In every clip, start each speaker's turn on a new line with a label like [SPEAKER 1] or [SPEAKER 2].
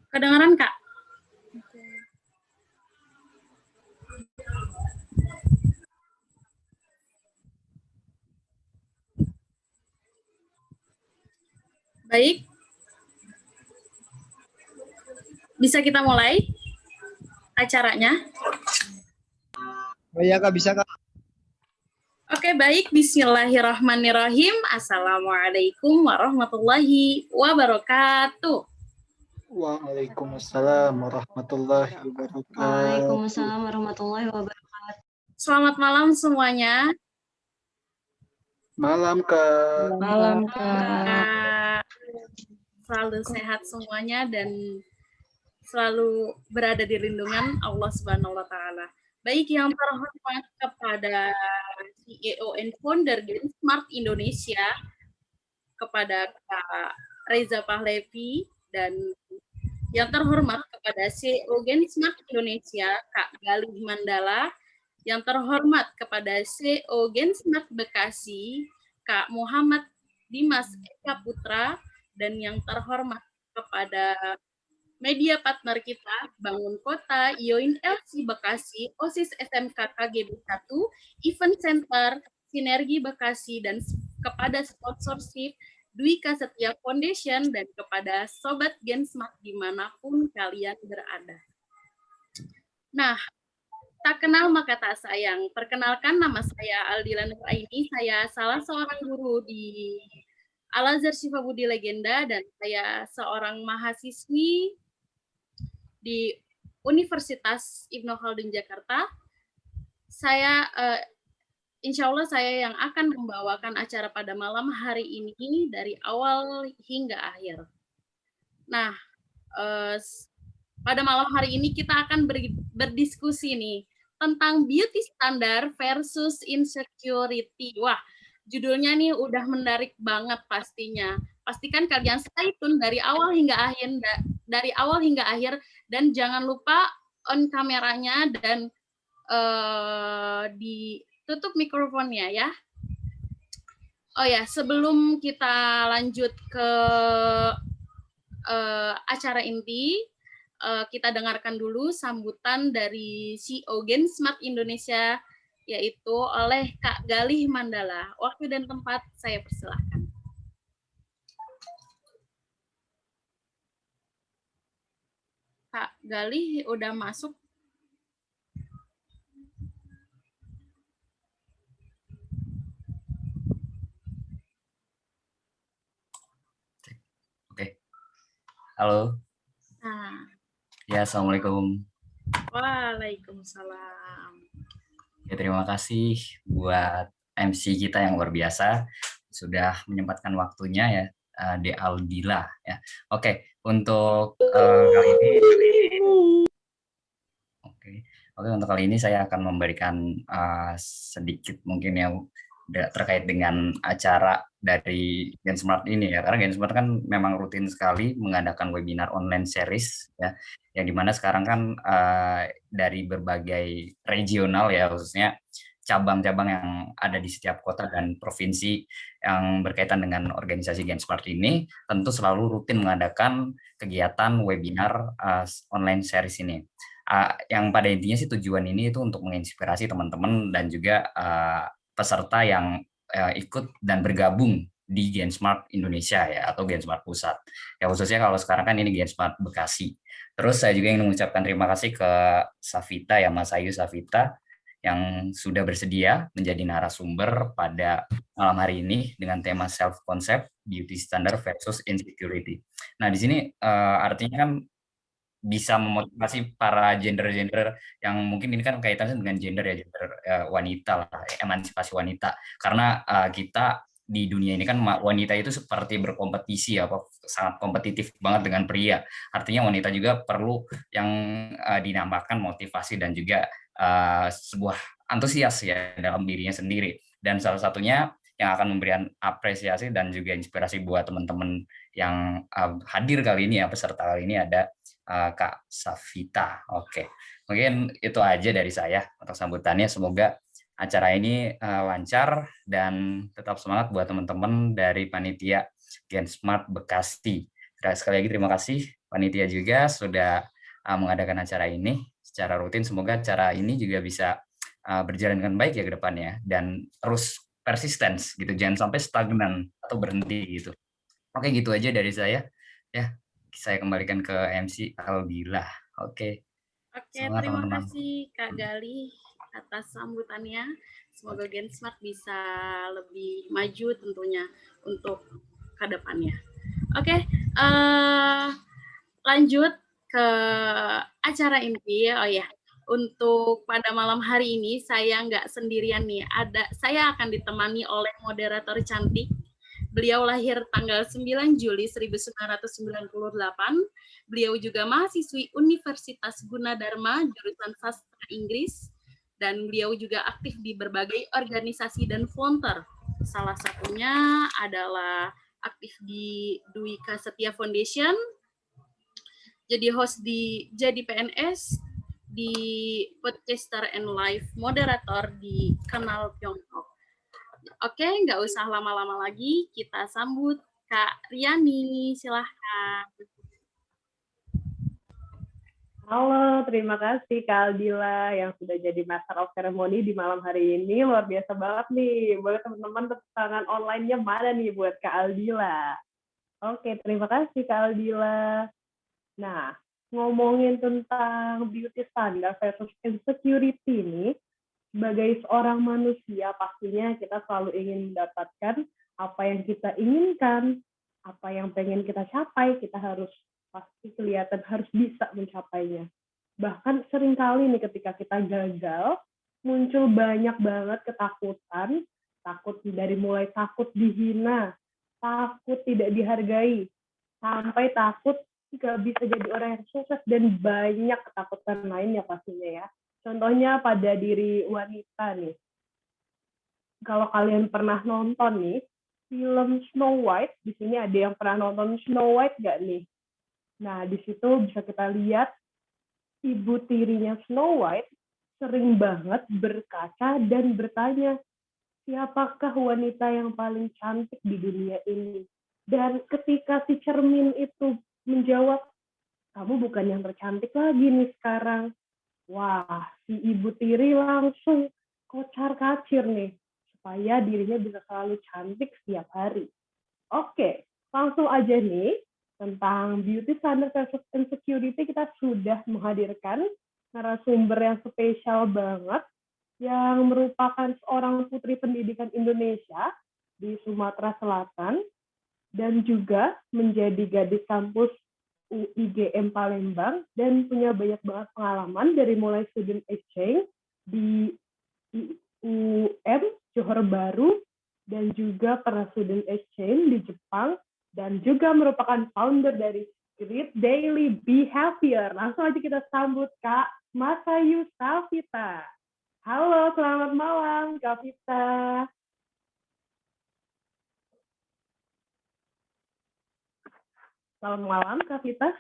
[SPEAKER 1] Kedengaran, Kak? Baik. Bisa kita mulai acaranya?
[SPEAKER 2] Oh iya Kak, bisa Kak.
[SPEAKER 1] Oke, baik. Bismillahirrahmanirrahim. Assalamualaikum warahmatullahi wabarakatuh.
[SPEAKER 2] Waalaikumsalam warahmatullahi wabarakatuh.
[SPEAKER 3] Waalaikumsalam warahmatullahi wabarakatuh.
[SPEAKER 1] Selamat malam semuanya.
[SPEAKER 2] Malam Kak.
[SPEAKER 3] Malam Kak.
[SPEAKER 1] Kak. Selalu sehat semuanya dan selalu berada di lindungan Allah Subhanahu wa taala. Baik, yang terhormat kepada CEO and founder Gensmart Indonesia, kepada Kak Reza Pahlevi, dan yang terhormat kepada CEO Gensmart Indonesia, Kak Galih Mandala, yang terhormat kepada CEO Gensmart Bekasi, Kak Muhammad Dimas Eka Putra, dan yang terhormat kepada media partner kita, Bangun Kota, Yoin LC Bekasi, OSIS SMK KGB 1, Event Center, Sinergi Bekasi, dan kepada sponsorship Dwika Setia Foundation, dan kepada Sobat Gensmart dimanapun kalian berada. Nah, tak kenal maka tak sayang. Perkenalkan, nama saya Aldila Nuraini, saya salah seorang guru di Al-Azhar Syifa Budi Legenda, dan saya seorang mahasiswi di Universitas Ibnu Khaldun Jakarta. Saya insya Allah saya yang akan membawakan acara pada malam hari ini dari awal hingga akhir. Nah, pada malam hari ini kita akan berdiskusi nih tentang beauty standar versus insecurity. Wah, judulnya nih udah menarik banget pastinya. Pastikan kalian stay tune dari awal hingga akhir, dan jangan lupa on kameranya dan ditutup mikrofonnya ya. Oh ya, sebelum kita lanjut ke acara inti, kita dengarkan dulu sambutan dari CEO Gensmart Indonesia, yaitu oleh Kak Galih Mandala. Waktu dan tempat saya persilahkan. Kak Galih udah masuk.
[SPEAKER 4] Oke. Halo. Ya, Assalamualaikum.
[SPEAKER 1] Waalaikumsalam.
[SPEAKER 4] Ya, terima kasih buat MC kita yang luar biasa sudah menyempatkan waktunya ya, De Aldila ya. Oke, untuk kali ini untuk kali ini saya akan memberikan sedikit mungkin yang terkait dengan acara dari Gensmart ini ya, karena Gensmart kan memang rutin sekali mengadakan webinar online series ya, yang dimana sekarang kan dari berbagai regional ya, khususnya cabang-cabang yang ada di setiap kota dan provinsi yang berkaitan dengan organisasi Gensmart ini tentu selalu rutin mengadakan kegiatan webinar online series ini. Yang pada intinya sih tujuan ini itu untuk menginspirasi teman-teman dan juga peserta yang ikut dan bergabung di Gensmart Indonesia ya, atau Gensmart Pusat. Ya, khususnya kalau sekarang kan ini Gensmart Bekasi. Terus saya juga ingin mengucapkan terima kasih ke Safita ya, Mas Ayu Safita, yang sudah bersedia menjadi narasumber pada malam hari ini dengan tema self concept beauty standard versus insecurity. Nah, di sini artinya kan bisa memotivasi para gender-gender yang mungkin ini kan kaitannya dengan gender ya, gender wanita lah, emansipasi wanita. Karena kita di dunia ini kan wanita itu seperti berkompetisi ya, sangat kompetitif banget dengan pria. Artinya wanita juga perlu yang dinamakan motivasi dan juga sebuah antusias ya dalam dirinya sendiri. Dan salah satunya yang akan memberikan apresiasi dan juga inspirasi buat teman-teman yang hadir kali ini ya, peserta kali ini ada Kak Safita. Oke, mungkin itu aja dari saya untuk sambutannya. Semoga acara ini lancar dan tetap semangat buat teman-teman dari panitia Gensmart Bekasi. Sekali lagi terima kasih panitia juga sudah mengadakan acara ini secara rutin. Semoga acara ini juga bisa berjalan dengan baik ya ke depannya dan terus persisten gitu, jangan sampai stagnan atau berhenti gitu. Oke, gitu aja dari saya. Ya, saya kembalikan ke MC Aldila. Oke,
[SPEAKER 1] Oke,
[SPEAKER 4] semangat
[SPEAKER 1] terima
[SPEAKER 4] teman-teman.
[SPEAKER 1] kasih Kak Gali atas sambutannya. Semoga Gensmart bisa lebih maju tentunya untuk ke depannya. Oke, lanjut ke acara inti. Oh ya, untuk pada malam hari ini saya nggak sendirian nih. Saya akan ditemani oleh moderator cantik. Beliau lahir tanggal 9 Juli 1998. Beliau juga mahasiswi Universitas Gunadarma jurusan Sastra Inggris dan beliau juga aktif di berbagai organisasi dan volunteer. Salah satunya adalah aktif di Dwika Setia Foundation, jadi host di Jadi PNS, di podcaster and live moderator di Kanal Tiongkok. Oke, nggak usah lama-lama lagi, kita sambut Kak Riani, silahkan.
[SPEAKER 5] Halo, terima kasih Kak Aldila yang sudah jadi Master of Ceremony di malam hari ini. Luar biasa banget nih. Boleh teman-teman tepuk tangan online-nya mana nih buat Kak Aldila? Oke, terima kasih Kak Aldila. Nah, ngomongin tentang beauty standard versus insecurity nih, sebagai seorang manusia pastinya kita selalu ingin mendapatkan apa yang kita inginkan, apa yang pengen kita capai, kita harus pasti kelihatan harus bisa mencapainya. Bahkan seringkali nih ketika kita gagal, muncul banyak banget ketakutan, takut dari mulai takut dihina, takut tidak dihargai, sampai takut nggak bisa jadi orang yang sukses dan banyak ketakutan lainnya pastinya ya. Contohnya pada diri wanita nih. Kalau kalian pernah nonton nih, film Snow White, di sini ada yang pernah nonton Snow White nggak nih? Nah, di situ bisa kita lihat ibu tirinya Snow White sering banget berkaca dan bertanya, siapakah wanita yang paling cantik di dunia ini? Dan ketika si cermin itu menjawab, kamu bukan yang tercantik lagi nih sekarang. Wah, si ibu tiri langsung kocar-kacir nih, supaya dirinya bisa selalu cantik setiap hari. Oke, langsung aja nih, tentang beauty standard versus insecurity, kita sudah menghadirkan narasumber yang spesial banget, yang merupakan seorang putri pendidikan Indonesia di Sumatera Selatan, dan juga menjadi gadis kampus UIGM Palembang dan punya banyak banget pengalaman dari mulai student exchange di UM Johor Bahru dan juga pernah student exchange di Jepang dan juga merupakan founder dari Great Daily Be Happier. Langsung aja kita sambut Kak Masayu Salvita. Halo, selamat malam Kak Vita. Selamat malam Kak Vita.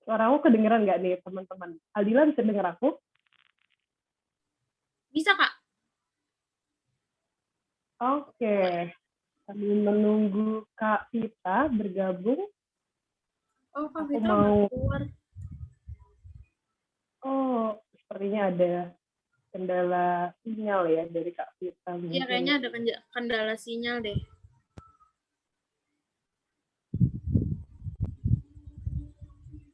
[SPEAKER 5] Suara aku kedengeran nggak nih teman-teman? Aldila bisa dengar aku?
[SPEAKER 1] Bisa, Kak?
[SPEAKER 5] Oke. Kami menunggu Kak Vita bergabung.
[SPEAKER 1] Oh, Kak
[SPEAKER 5] Aku
[SPEAKER 1] Vita
[SPEAKER 5] mau...
[SPEAKER 1] udah keluar.
[SPEAKER 5] Oh, sepertinya ada kendala sinyal ya dari Kak Vita.
[SPEAKER 1] Iya, kayaknya ada kendala sinyal deh.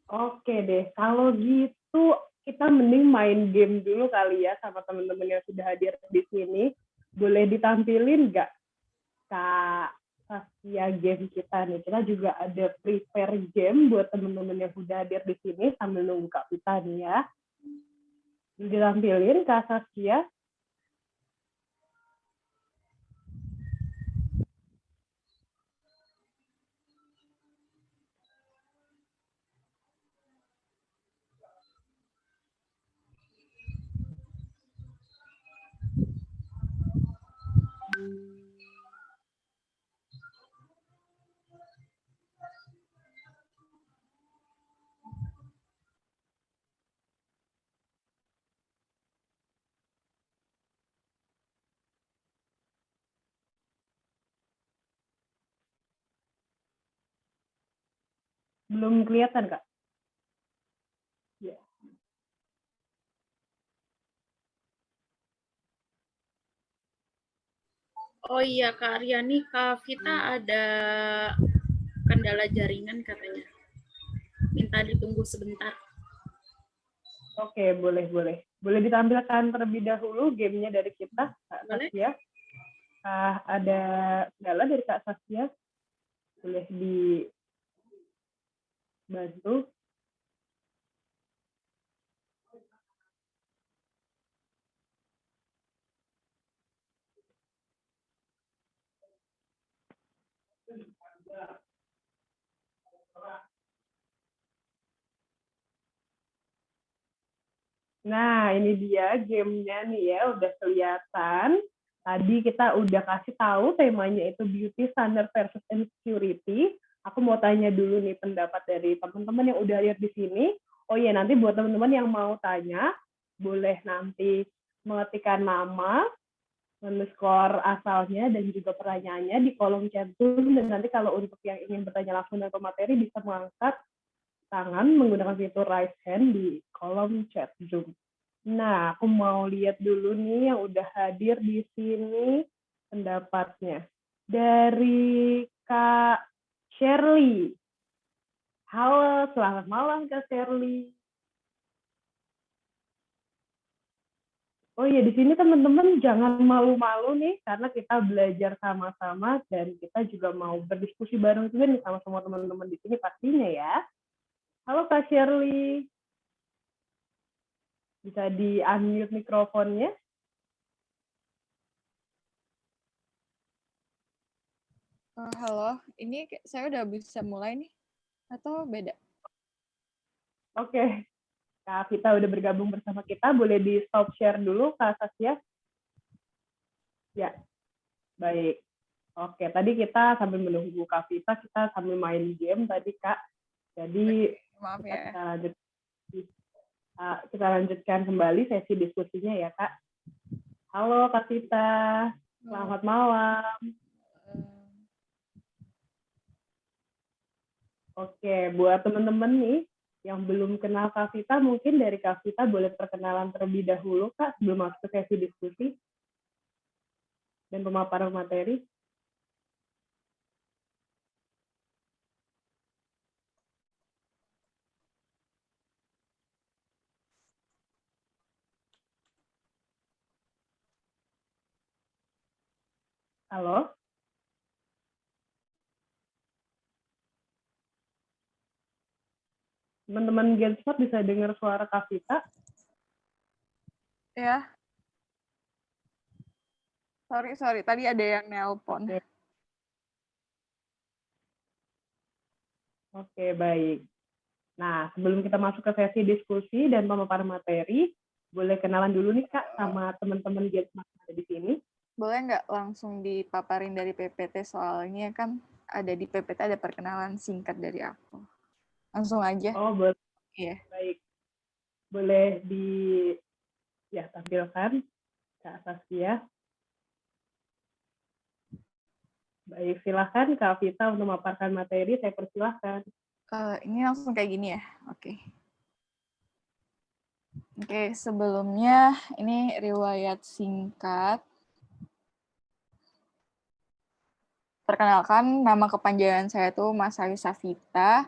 [SPEAKER 5] Oke deh, kalau gitu kita mending main game dulu kali ya sama teman-teman yang sudah hadir di sini. Boleh ditampilin nggak Kak Saskia game kita nih? Kita juga ada prepare game buat teman-teman yang sudah hadir di sini sambil nunggu Kak Vita nih ya. Ditampilin Kak Saskia. Belum kelihatan, Kak? Ya.
[SPEAKER 1] Oh iya, Kak Aryani, Kak Vita ada kendala jaringan katanya. Minta ditunggu sebentar.
[SPEAKER 5] Oke, boleh. Boleh ditampilkan terlebih dahulu gamenya dari kita, Kak
[SPEAKER 1] Boleh?
[SPEAKER 5] Saskia. Ada kendala dari Kak Saskia? Boleh dibantu? Nah, ini dia gamenya nih ya, udah kelihatan. Tadi kita udah kasih tahu temanya itu beauty standard versus insecurity. Aku mau tanya dulu nih pendapat dari teman-teman yang udah lihat di sini. Oh iya, nanti buat teman-teman yang mau tanya, boleh nanti mengetikkan nama, underscore asalnya, dan juga pertanyaannya di kolom chat Zoom. Dan nanti kalau untuk yang ingin bertanya langsung dengan pemateri, bisa mengangkat tangan menggunakan fitur raise hand di kolom chat Zoom. Nah, aku mau lihat dulu nih yang udah hadir di sini pendapatnya. Dari Kak Shirley. Halo, selamat malam Kak Shirley. Oh iya, di sini teman-teman jangan malu-malu nih, karena kita belajar sama-sama dan kita juga mau berdiskusi bareng juga nih sama semua teman-teman di sini pastinya ya. Halo Kak Shirley. Bisa di-unmute mikrofonnya?
[SPEAKER 6] Halo, ini saya udah bisa mulai nih, atau beda?
[SPEAKER 5] Oke, Kak Vita udah bergabung bersama kita. Boleh di-stop share dulu, Kak Saskia? Ya, baik. Oke, tadi kita sambil menunggu Kak Vita, kita sambil main game tadi, Kak. Jadi,
[SPEAKER 6] Maaf ya.
[SPEAKER 5] kita lanjutkan kembali sesi diskusinya ya, Kak. Halo, Kak Vita. Selamat malam. Oke, buat teman-teman nih yang belum kenal Kak Vita, mungkin dari Kak Vita boleh perkenalan terlebih dahulu, Kak, sebelum masuk ke sesi diskusi dan pemaparan materi. Halo? Teman-teman Genspot bisa dengar suara Kak Vita?
[SPEAKER 6] Ya. Sorry, tadi ada yang nelpon.
[SPEAKER 5] Oke, baik. Nah, sebelum kita masuk ke sesi diskusi dan pemaparan materi, boleh kenalan dulu nih Kak sama teman-teman Genspot yang ada di sini.
[SPEAKER 6] Boleh nggak langsung dipaparin dari PPT, soalnya kan ada di PPT ada perkenalan singkat dari aku. Langsung aja.
[SPEAKER 5] Oh, boleh.
[SPEAKER 6] Iya.
[SPEAKER 5] Baik. Boleh tampilkan Kak Saskia. Baik, silakan Kak Vita untuk memaparkan materi, saya persilahkan.
[SPEAKER 6] Ini langsung kayak gini ya? Oke. Oke, sebelumnya ini riwayat singkat. Perkenalkan, nama kepanjangan saya tuh Mas Ayu Safita.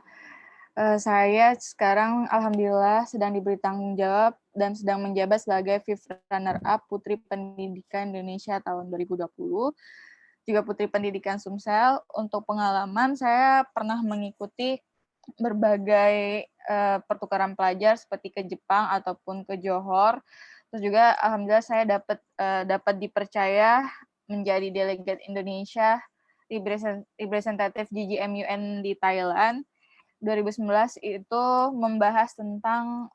[SPEAKER 6] Saya sekarang alhamdulillah sedang diberi tanggung jawab dan sedang menjabat sebagai Fifth Runner-up Putri Pendidikan Indonesia tahun 2020, juga Putri Pendidikan Sumsel. Untuk pengalaman, saya pernah mengikuti berbagai pertukaran pelajar seperti ke Jepang ataupun ke Johor. Terus juga alhamdulillah saya dapat dipercaya menjadi delegate Indonesia representatif GGMUN di Thailand. 2019 itu membahas tentang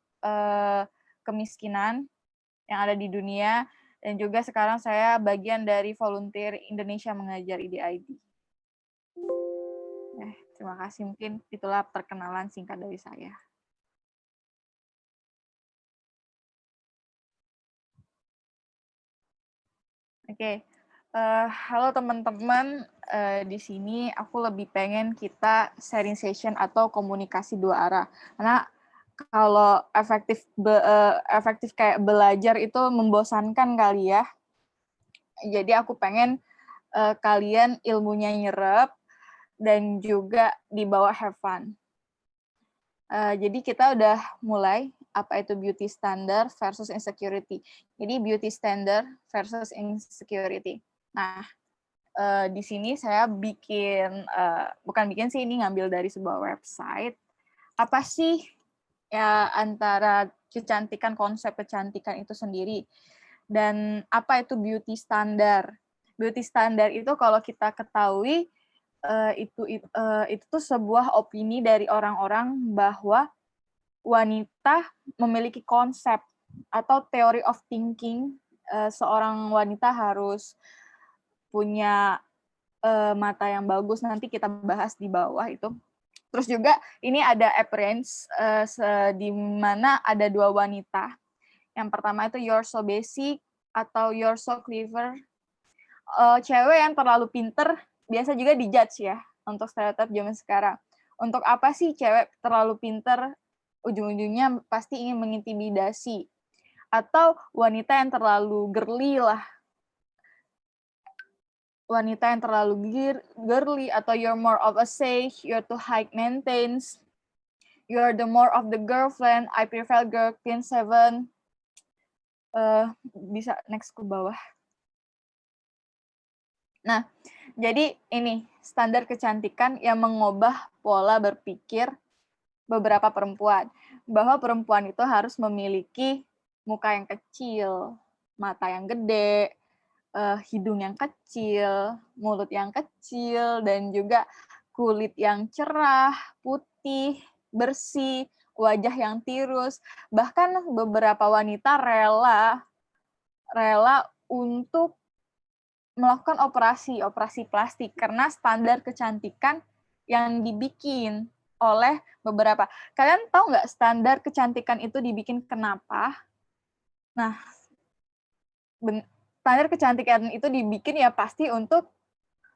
[SPEAKER 6] kemiskinan yang ada di dunia, dan juga sekarang saya bagian dari volunteer Indonesia Mengajar IDID. Terima kasih, mungkin itulah perkenalan singkat dari saya. Oke. Halo teman-teman, di sini aku lebih pengen kita sharing session atau komunikasi dua arah. Karena kalau efektif kayak belajar itu membosankan kali ya. Jadi aku pengen kalian ilmunya nyerap dan juga dibawa have fun. Jadi kita udah mulai apa itu beauty standard versus insecurity. Jadi beauty standard versus insecurity. Nah, di sini saya bukan bikin sih, ini ngambil dari sebuah website. Apa sih ya antara kecantikan, konsep kecantikan itu sendiri, dan apa itu beauty standard? Beauty standard itu kalau kita ketahui itu tuh sebuah opini dari orang-orang bahwa wanita memiliki konsep atau theory of thinking, seorang wanita harus punya mata yang bagus, nanti kita bahas di bawah itu. Terus juga ini ada appearance, di mana ada dua wanita. Yang pertama itu you're so basic atau you're so clever. Cewek yang terlalu pinter biasa juga dijudge ya untuk stereotip zaman sekarang. Untuk apa sih cewek terlalu pinter? Ujung-ujungnya pasti ingin mengintimidasi. Atau wanita yang terlalu girly lah. Wanita yang terlalu girly, atau you're more of a sage, you're too high maintenance, you're the more of the girlfriend, I prefer girl Queen 7. Bisa next ke bawah. Nah, jadi ini standar kecantikan yang mengubah pola berpikir beberapa perempuan. Bahwa perempuan itu harus memiliki muka yang kecil, mata yang gede, hidung yang kecil, mulut yang kecil, dan juga kulit yang cerah, putih, bersih, wajah yang tirus. Bahkan beberapa wanita rela untuk melakukan operasi plastik karena standar kecantikan yang dibikin oleh beberapa. Kalian tahu nggak standar kecantikan itu dibikin kenapa? Nah, standar kecantikan itu dibikin ya pasti untuk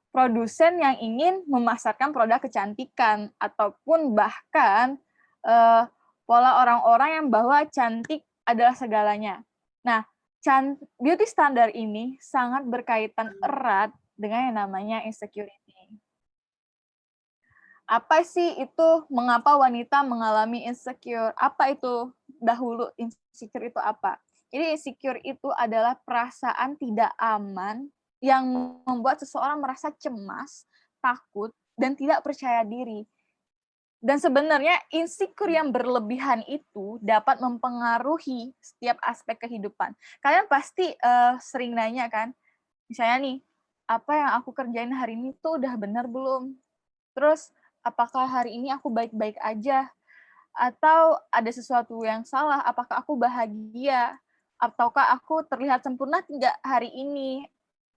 [SPEAKER 6] produsen yang ingin memasarkan produk kecantikan, ataupun bahkan pola orang-orang yang bahwa cantik adalah segalanya. Nah, beauty standard ini sangat berkaitan erat dengan yang namanya insecurity. Apa sih itu? Mengapa wanita mengalami insecure? Apa itu dahulu insecure itu apa? Jadi insecure itu adalah perasaan tidak aman yang membuat seseorang merasa cemas, takut, dan tidak percaya diri. Dan sebenarnya insecure yang berlebihan itu dapat mempengaruhi setiap aspek kehidupan. Kalian pasti sering nanya kan, misalnya nih, apa yang aku kerjain hari ini tuh udah benar belum? Terus, apakah hari ini aku baik-baik aja? Atau ada sesuatu yang salah? Apakah aku bahagia? Ataukah aku terlihat sempurna tidak hari ini?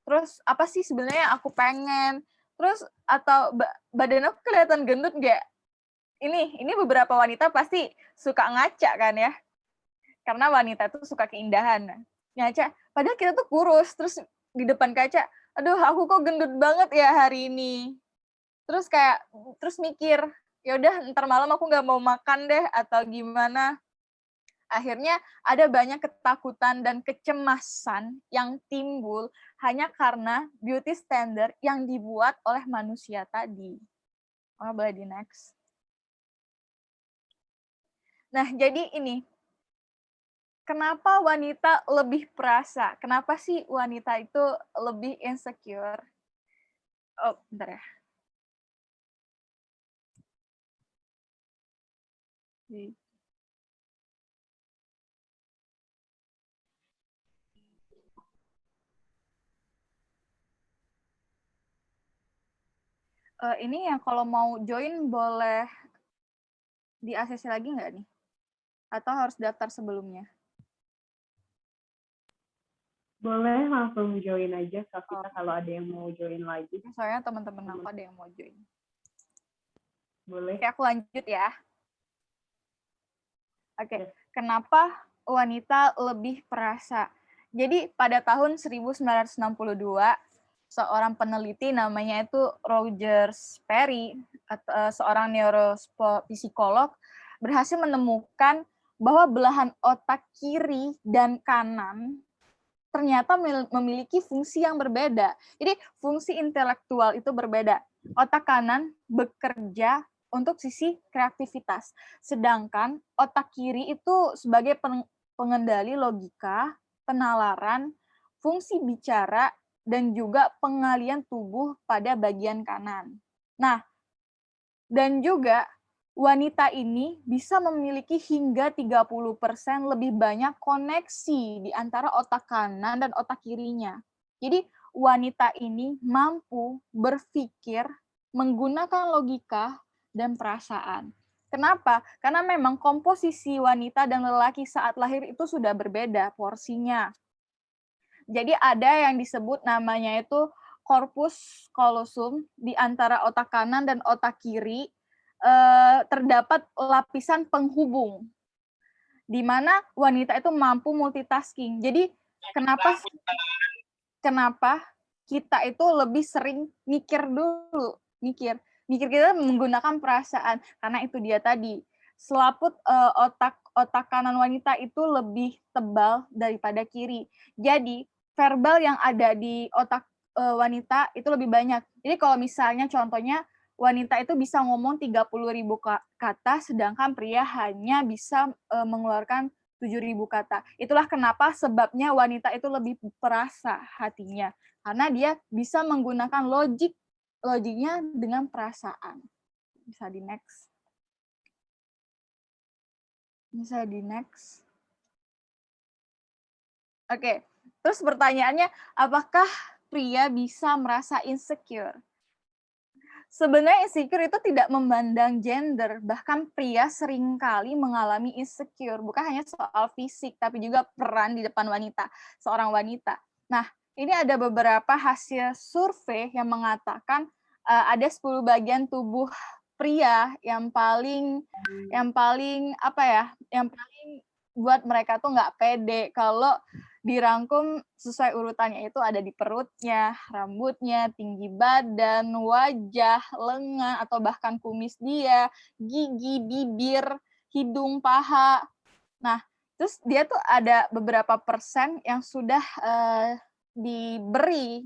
[SPEAKER 6] Terus, apa sih sebenarnya yang aku pengen? Terus, atau badan aku kelihatan gendut nggak? Ini beberapa wanita pasti suka ngaca kan ya, karena wanita tuh suka keindahan. Ngaca, padahal kita tuh kurus, terus di depan kaca, aduh aku kok gendut banget ya hari ini. Terus mikir, ya udah ntar malam aku nggak mau makan deh atau gimana. Akhirnya ada banyak ketakutan dan kecemasan yang timbul hanya karena beauty standard yang dibuat oleh manusia tadi. Boleh di next. Nah, jadi ini, kenapa wanita lebih perasa? Kenapa sih wanita itu lebih insecure? Oh, bentar ya. Ini yang kalau mau join boleh di ACC lagi nggak nih? Atau harus daftar sebelumnya?
[SPEAKER 5] Boleh langsung join aja, Safita, kalau ada yang mau join lagi.
[SPEAKER 6] Soalnya teman-teman aku ada yang mau join.
[SPEAKER 5] Boleh.
[SPEAKER 6] Oke, aku lanjut ya. Oke, kenapa wanita lebih perasa? Jadi pada tahun 1962, seorang peneliti namanya itu Roger Sperry, seorang neuropsikolog, berhasil menemukan bahwa belahan otak kiri dan kanan ternyata memiliki fungsi yang berbeda. Jadi fungsi intelektual itu berbeda. Otak kanan bekerja untuk sisi kreativitas, sedangkan otak kiri itu sebagai pengendali logika, penalaran, fungsi bicara, dan juga pengalian tubuh pada bagian kanan. Nah, dan juga wanita ini bisa memiliki hingga 30% lebih banyak koneksi di antara otak kanan dan otak kirinya. Jadi wanita ini mampu berpikir menggunakan logika dan perasaan. Kenapa? Karena memang komposisi wanita dan lelaki saat lahir itu sudah berbeda porsinya. Jadi ada yang disebut namanya itu corpus callosum di antara otak kanan dan otak kiri. Terdapat lapisan penghubung di mana wanita itu mampu multitasking. Jadi kenapa kita itu lebih sering mikir kita menggunakan perasaan, karena itu dia tadi selaput otak kanan wanita itu lebih tebal daripada kiri. Jadi verbal yang ada di otak wanita itu lebih banyak. Jadi kalau misalnya contohnya wanita itu bisa ngomong 30.000 kata, sedangkan pria hanya bisa mengeluarkan 7.000 kata. Itulah kenapa sebabnya wanita itu lebih perasa hatinya, karena dia bisa menggunakan logiknya dengan perasaan. Bisa di next. Oke, terus pertanyaannya, apakah pria bisa merasa insecure? Sebenarnya insecure itu tidak memandang gender, bahkan pria seringkali mengalami insecure, bukan hanya soal fisik, tapi juga peran di depan wanita, seorang wanita. Nah, ini ada beberapa hasil survei yang mengatakan ada 10 bagian tubuh pria yang paling buat mereka tuh nggak pede kalau dirangkum sesuai urutannya, itu ada di perutnya, rambutnya, tinggi badan, wajah, lengan, atau bahkan kumis dia, gigi, bibir, hidung, paha. Nah, terus dia tuh ada beberapa persen yang sudah diberi.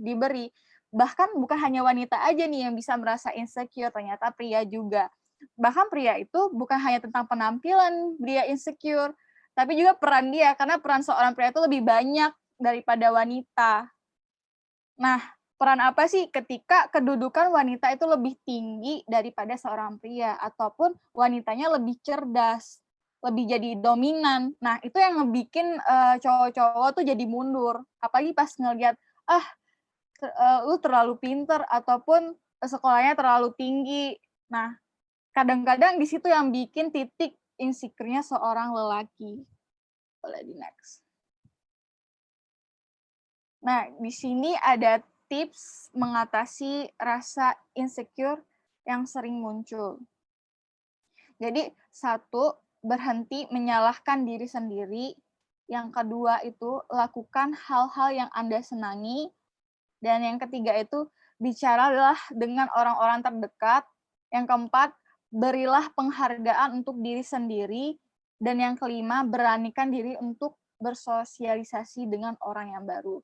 [SPEAKER 6] Bahkan bukan hanya wanita aja nih yang bisa merasa insecure, ternyata pria juga. Bahkan pria itu bukan hanya tentang penampilan dia insecure, tapi juga peran dia, karena peran seorang pria itu lebih banyak daripada wanita. Nah, peran apa sih ketika kedudukan wanita itu lebih tinggi daripada seorang pria, ataupun wanitanya lebih cerdas, lebih jadi dominan. Nah, itu yang ngebikin cowok-cowok tuh jadi mundur. Apalagi pas ngeliat, lu terlalu pinter, ataupun sekolahnya terlalu tinggi. Nah, kadang-kadang di situ yang bikin titik insecure-nya seorang lelaki. Boleh di next. Nah, di sini ada tips mengatasi rasa insecure yang sering muncul. Jadi, 1, berhenti menyalahkan diri sendiri. Yang kedua itu, lakukan hal-hal yang Anda senangi. Dan yang ketiga itu, bicaralah dengan orang-orang terdekat. Yang keempat, berilah penghargaan untuk diri sendiri. Dan yang kelima, beranikan diri untuk bersosialisasi dengan orang yang baru.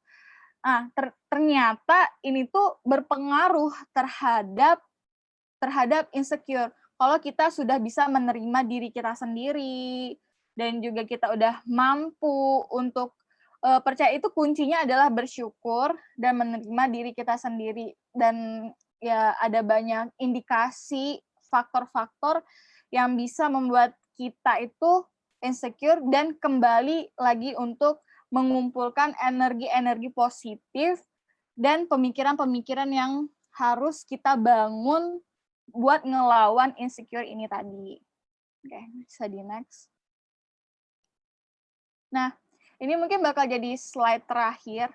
[SPEAKER 6] Nah, ternyata ini tuh berpengaruh terhadap insecure. Kalau kita sudah bisa menerima diri kita sendiri, dan juga kita udah mampu untuk percaya, itu kuncinya adalah bersyukur dan menerima diri kita sendiri. Dan ya ada banyak indikasi faktor-faktor yang bisa membuat kita itu insecure dan kembali lagi untuk mengumpulkan energi-energi positif dan pemikiran-pemikiran yang harus kita bangun buat ngelawan insecure ini tadi. Oke, bisa di next. Nah, ini mungkin bakal jadi slide terakhir.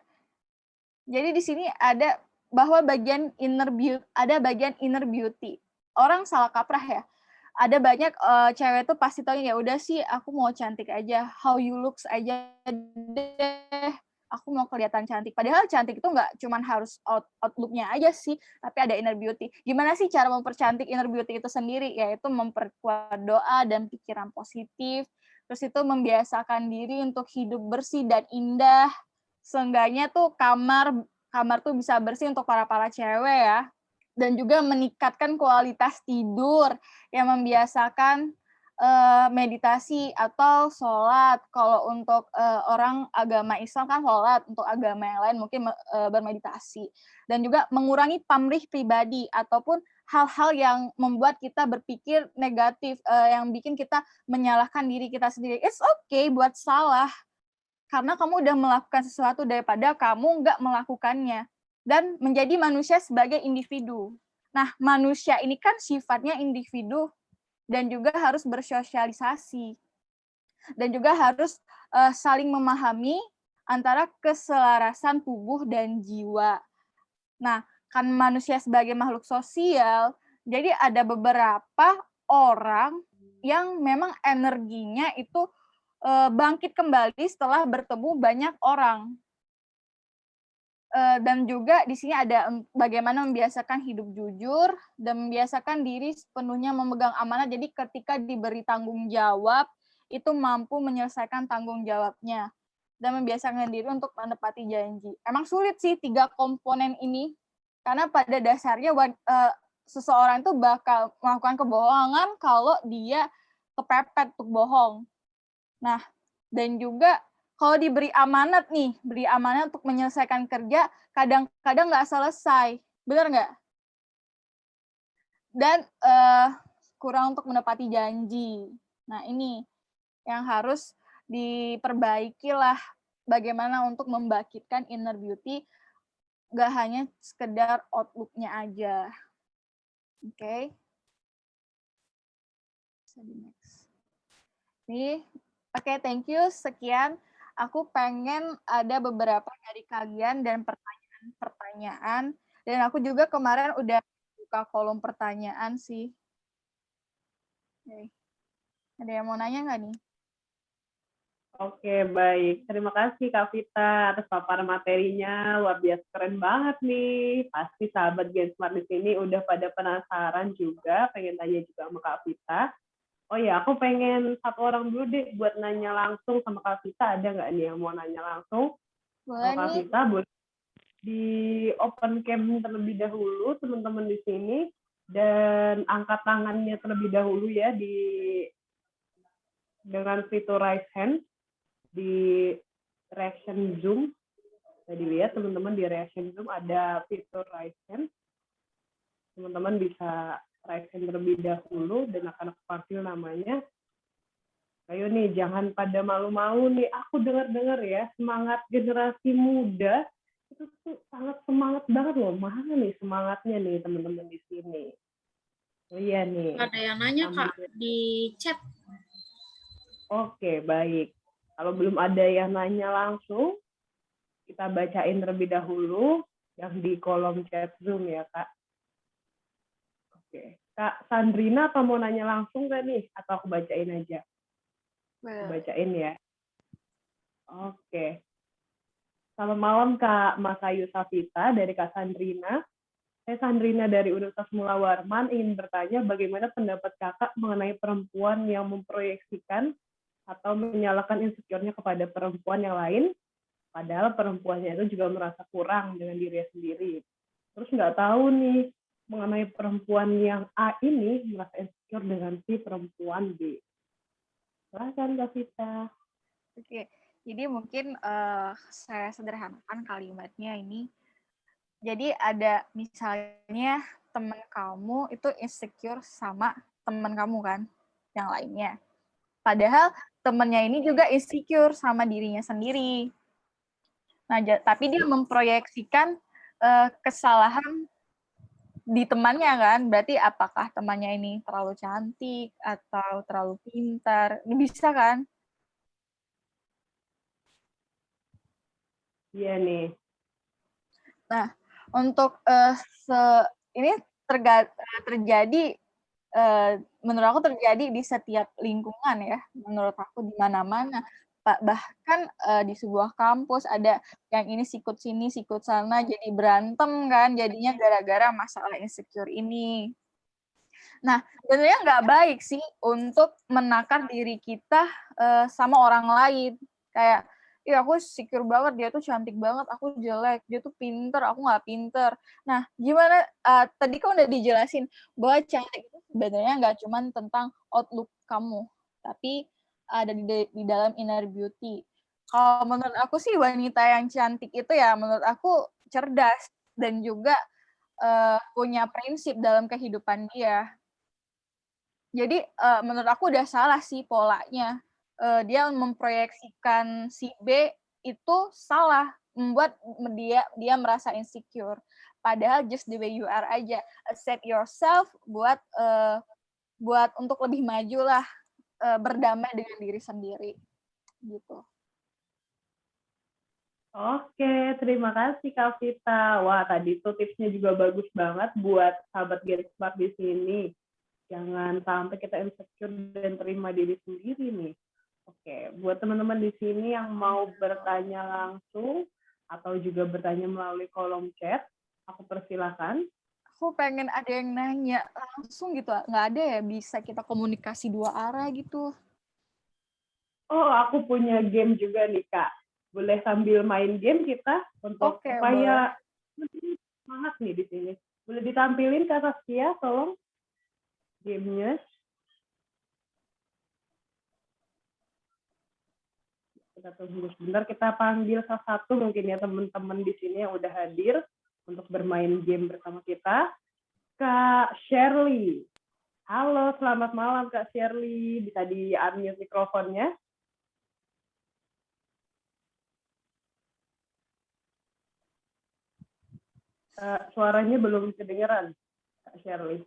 [SPEAKER 6] Jadi di sini ada bahwa bagian inner beauty. Orang salah kaprah ya. Ada banyak cewek tuh pasti tahu, ya udah sih aku mau cantik aja, how you looks aja deh, aku mau kelihatan cantik. Padahal cantik itu nggak cuman harus outlook-nya aja sih, tapi ada inner beauty. Gimana sih cara mempercantik inner beauty itu sendiri? Yaitu memperkuat doa dan pikiran positif, terus itu membiasakan diri untuk hidup bersih dan indah. Seenggaknya tuh kamar tuh bisa bersih untuk para cewek ya. Dan juga meningkatkan kualitas tidur, yang membiasakan meditasi atau sholat. Kalau untuk orang agama Islam kan sholat, untuk agama yang lain mungkin bermeditasi. Dan juga mengurangi pamrih pribadi ataupun hal-hal yang membuat kita berpikir negatif, yang bikin kita menyalahkan diri kita sendiri. It's okay buat salah, karena kamu udah melakukan sesuatu daripada kamu nggak melakukannya. Dan menjadi manusia sebagai individu. Nah, manusia ini kan sifatnya individu, dan juga harus bersosialisasi, dan juga harus saling memahami antara keselarasan tubuh dan jiwa. Nah, kan manusia sebagai makhluk sosial, jadi ada beberapa orang yang memang energinya itu bangkit kembali setelah bertemu banyak orang. Dan juga di sini ada bagaimana membiasakan hidup jujur dan membiasakan diri sepenuhnya memegang amanah. Jadi ketika diberi tanggung jawab, itu mampu menyelesaikan tanggung jawabnya dan membiasakan diri untuk menepati janji. Emang sulit sih 3 komponen ini, karena pada dasarnya seseorang itu bakal melakukan kebohongan kalau dia kepepet untuk bohong. Nah, dan juga kalau diberi amanat nih, beri amanat untuk menyelesaikan kerja, kadang-kadang nggak selesai. Benar nggak? Dan kurang untuk menepati janji. Nah, ini yang harus diperbaiki lah, bagaimana untuk membangkitkan inner beauty, nggak hanya sekedar outlook-nya aja. Oke. Nih, oke, thank you. Sekian. Aku pengen ada beberapa dari kalian dan pertanyaan. Dan aku juga kemarin udah buka kolom pertanyaan sih. Oke. Ada yang mau nanya nggak nih?
[SPEAKER 5] Oke, baik. Terima kasih Kak Vita atas paparan materinya. Luar biasa keren banget nih. Pasti sahabat Gen Smart di sini udah pada penasaran juga, pengen tanya juga sama Kak Vita. Oh ya, aku pengen 1 orang dulu deh buat nanya langsung sama Kak Vita. Ada nggak nih yang mau nanya langsung?
[SPEAKER 6] Boleh
[SPEAKER 5] sama Kak
[SPEAKER 6] nih.
[SPEAKER 5] Vita, boleh di open cam terlebih dahulu teman-teman di sini, dan angkat tangannya terlebih dahulu ya dengan fitur raise hand di reaction Zoom. Bisa dilihat teman-teman di reaction Zoom ada fitur raise hand. Teman-teman bisa raise hand terlebih dahulu dan akan aku panggil namanya. Ayo nih, jangan pada malu-malu nih. Aku dengar-dengar ya, semangat generasi muda itu tuh sangat semangat banget loh. Mana nih semangatnya nih teman-teman di sini? Oh iya nih.
[SPEAKER 1] Ada yang nanya Kak di chat.
[SPEAKER 5] Oke, baik. Kalau belum ada yang nanya langsung, kita bacain terlebih dahulu yang di kolom chat Zoom ya, Kak. Oke. Kak Sandrina, apa mau nanya langsung nggak nih? Atau aku bacain aja? Aku bacain ya. Oke. Selamat malam Kak Masayu Safita dari Kak Sandrina. Saya Sandrina dari Universitas Mula Warman ingin bertanya bagaimana pendapat Kakak mengenai perempuan yang memproyeksikan atau menyalahkan insecure-nya kepada perempuan yang lain, padahal perempuannya itu juga merasa kurang dengan dirinya sendiri. Terus nggak tahu nih mengenai perempuan yang A ini merasa insecure dengan si perempuan B. Silahkan Kak Vita.
[SPEAKER 6] Oke, jadi mungkin saya sederhanakan kalimatnya ini. Jadi ada misalnya teman kamu itu insecure sama teman kamu kan, yang lainnya. Padahal temannya ini juga insecure sama dirinya sendiri. Nah, tapi dia memproyeksikan kesalahan di temannya kan. Berarti apakah temannya ini terlalu cantik atau terlalu pintar? Ini bisa kan?
[SPEAKER 5] Iya nih.
[SPEAKER 6] Nah, untuk ini terjadi, menurut aku terjadi di setiap lingkungan ya, menurut aku di mana-mana. bahkan di sebuah kampus ada yang ini sikut sini, sikut sana, jadi berantem kan, jadinya gara-gara masalah insecure ini. Nah, sebenarnya nggak baik sih untuk menakar diri kita sama orang lain. Kayak, ih aku secure banget, dia tuh cantik banget, aku jelek, dia tuh pinter, aku nggak pinter. Nah, gimana, tadi kan udah dijelasin bahwa cantik itu sebenarnya nggak cuma tentang outlook kamu, tapi ada di dalam inner beauty. Kalau menurut aku sih wanita yang cantik itu ya menurut aku cerdas dan juga punya prinsip dalam kehidupan dia. Jadi menurut aku udah salah sih polanya. Dia memproyeksikan si B itu salah, membuat dia merasa insecure. Padahal just the way you are aja, accept yourself buat untuk lebih maju lah, berdamai dengan diri sendiri, gitu.
[SPEAKER 5] Oke, terima kasih Kak Vita. Wah, tadi tuh tipsnya juga bagus banget buat sahabat Gen Smart di sini. Jangan sampai kita insecure dan terima diri sendiri nih. Oke, buat teman-teman di sini yang mau bertanya langsung atau juga bertanya melalui kolom chat, aku persilakan.
[SPEAKER 6] Aku pengen ada yang nanya langsung gitu, nggak ada ya bisa kita komunikasi dua arah gitu.
[SPEAKER 5] Oh, aku punya game juga nih Kak. Boleh sambil main game kita untuk
[SPEAKER 6] Oke,
[SPEAKER 5] supaya semangat nih di sini. Boleh ditampilin Kak Saskia, tolong gamenya. Kita tunggu sebentar, kita panggil salah satu mungkin ya teman-teman di sini yang udah hadir untuk bermain game bersama kita. Kak Shirley. Halo, selamat malam Kak Shirley. Bisa di-unmute mikrofonnya? Suaranya belum kedengeran, Kak Shirley.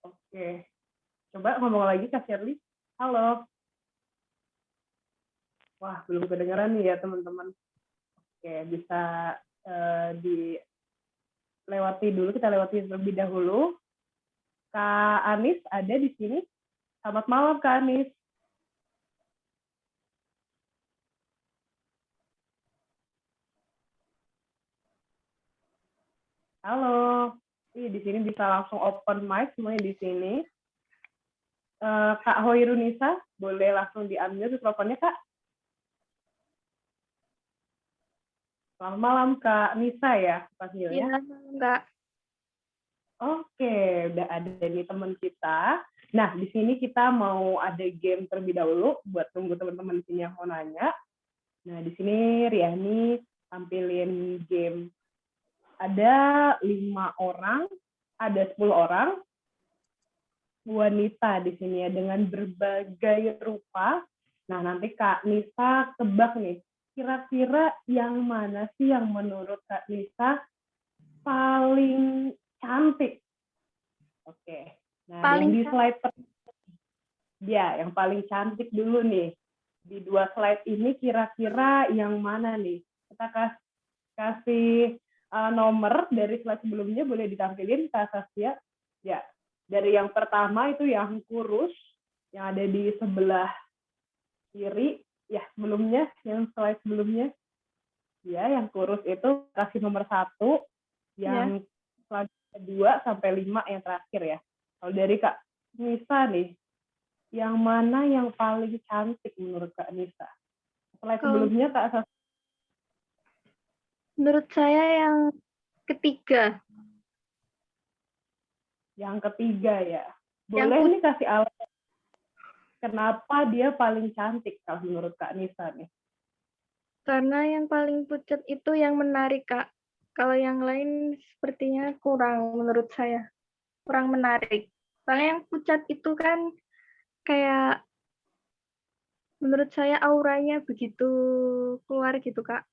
[SPEAKER 5] Oke. Coba ngomong lagi Kak Shirley. Halo. Wah, belum kedengeran nih ya teman-teman. Oke, bisa dilewati dulu, kita lewati terlebih dahulu. Kak Anis ada di sini. Selamat malam Kak Anis. Halo. Di sini bisa langsung open mic semuanya di sini. Kak Hoirunisa, boleh langsung di-unmute mikrofonnya Kak. Selamat malam Kak Nisa ya, panggilnya.
[SPEAKER 7] Iya, Kak.
[SPEAKER 5] Oke, udah ada nih teman kita. Nah, di sini kita mau ada game terlebih dahulu buat tunggu teman-teman di sini yang mau nanya. Nah, di sini Riani tampilin game. Ada 5 orang, ada 10 orang wanita di sini ya dengan berbagai rupa. Nah, nanti Kak Nisa tebak nih, kira-kira yang mana sih yang menurut Kak Nisa paling cantik? Oke. Nah,
[SPEAKER 7] Paling
[SPEAKER 5] yang di slide ya, yang paling cantik dulu nih. Di 2 slide ini kira-kira yang mana nih? Kita kasih nomor dari slide sebelumnya, boleh ditampilin Kak Saskia. Ya, dari yang pertama itu yang kurus, yang ada di sebelah kiri. Ya, sebelumnya, yang slide sebelumnya. Ya, yang kurus itu kasih nomor 1. Yang selanjutnya 2 sampai 5 yang terakhir ya. Kalau dari Kak Nisa nih, yang mana yang paling cantik menurut Kak Nisa? Slide sebelumnya Kak Saskia.
[SPEAKER 7] Menurut saya yang ketiga.
[SPEAKER 5] Yang ketiga ya. Boleh nih kasih alasan kenapa dia paling cantik kalau menurut Kak Nisa nih?
[SPEAKER 7] Karena yang paling pucat itu yang menarik, Kak. Kalau yang lain sepertinya kurang menurut saya. Kurang menarik. Soalnya yang pucat itu kan kayak menurut saya auranya begitu keluar gitu, Kak.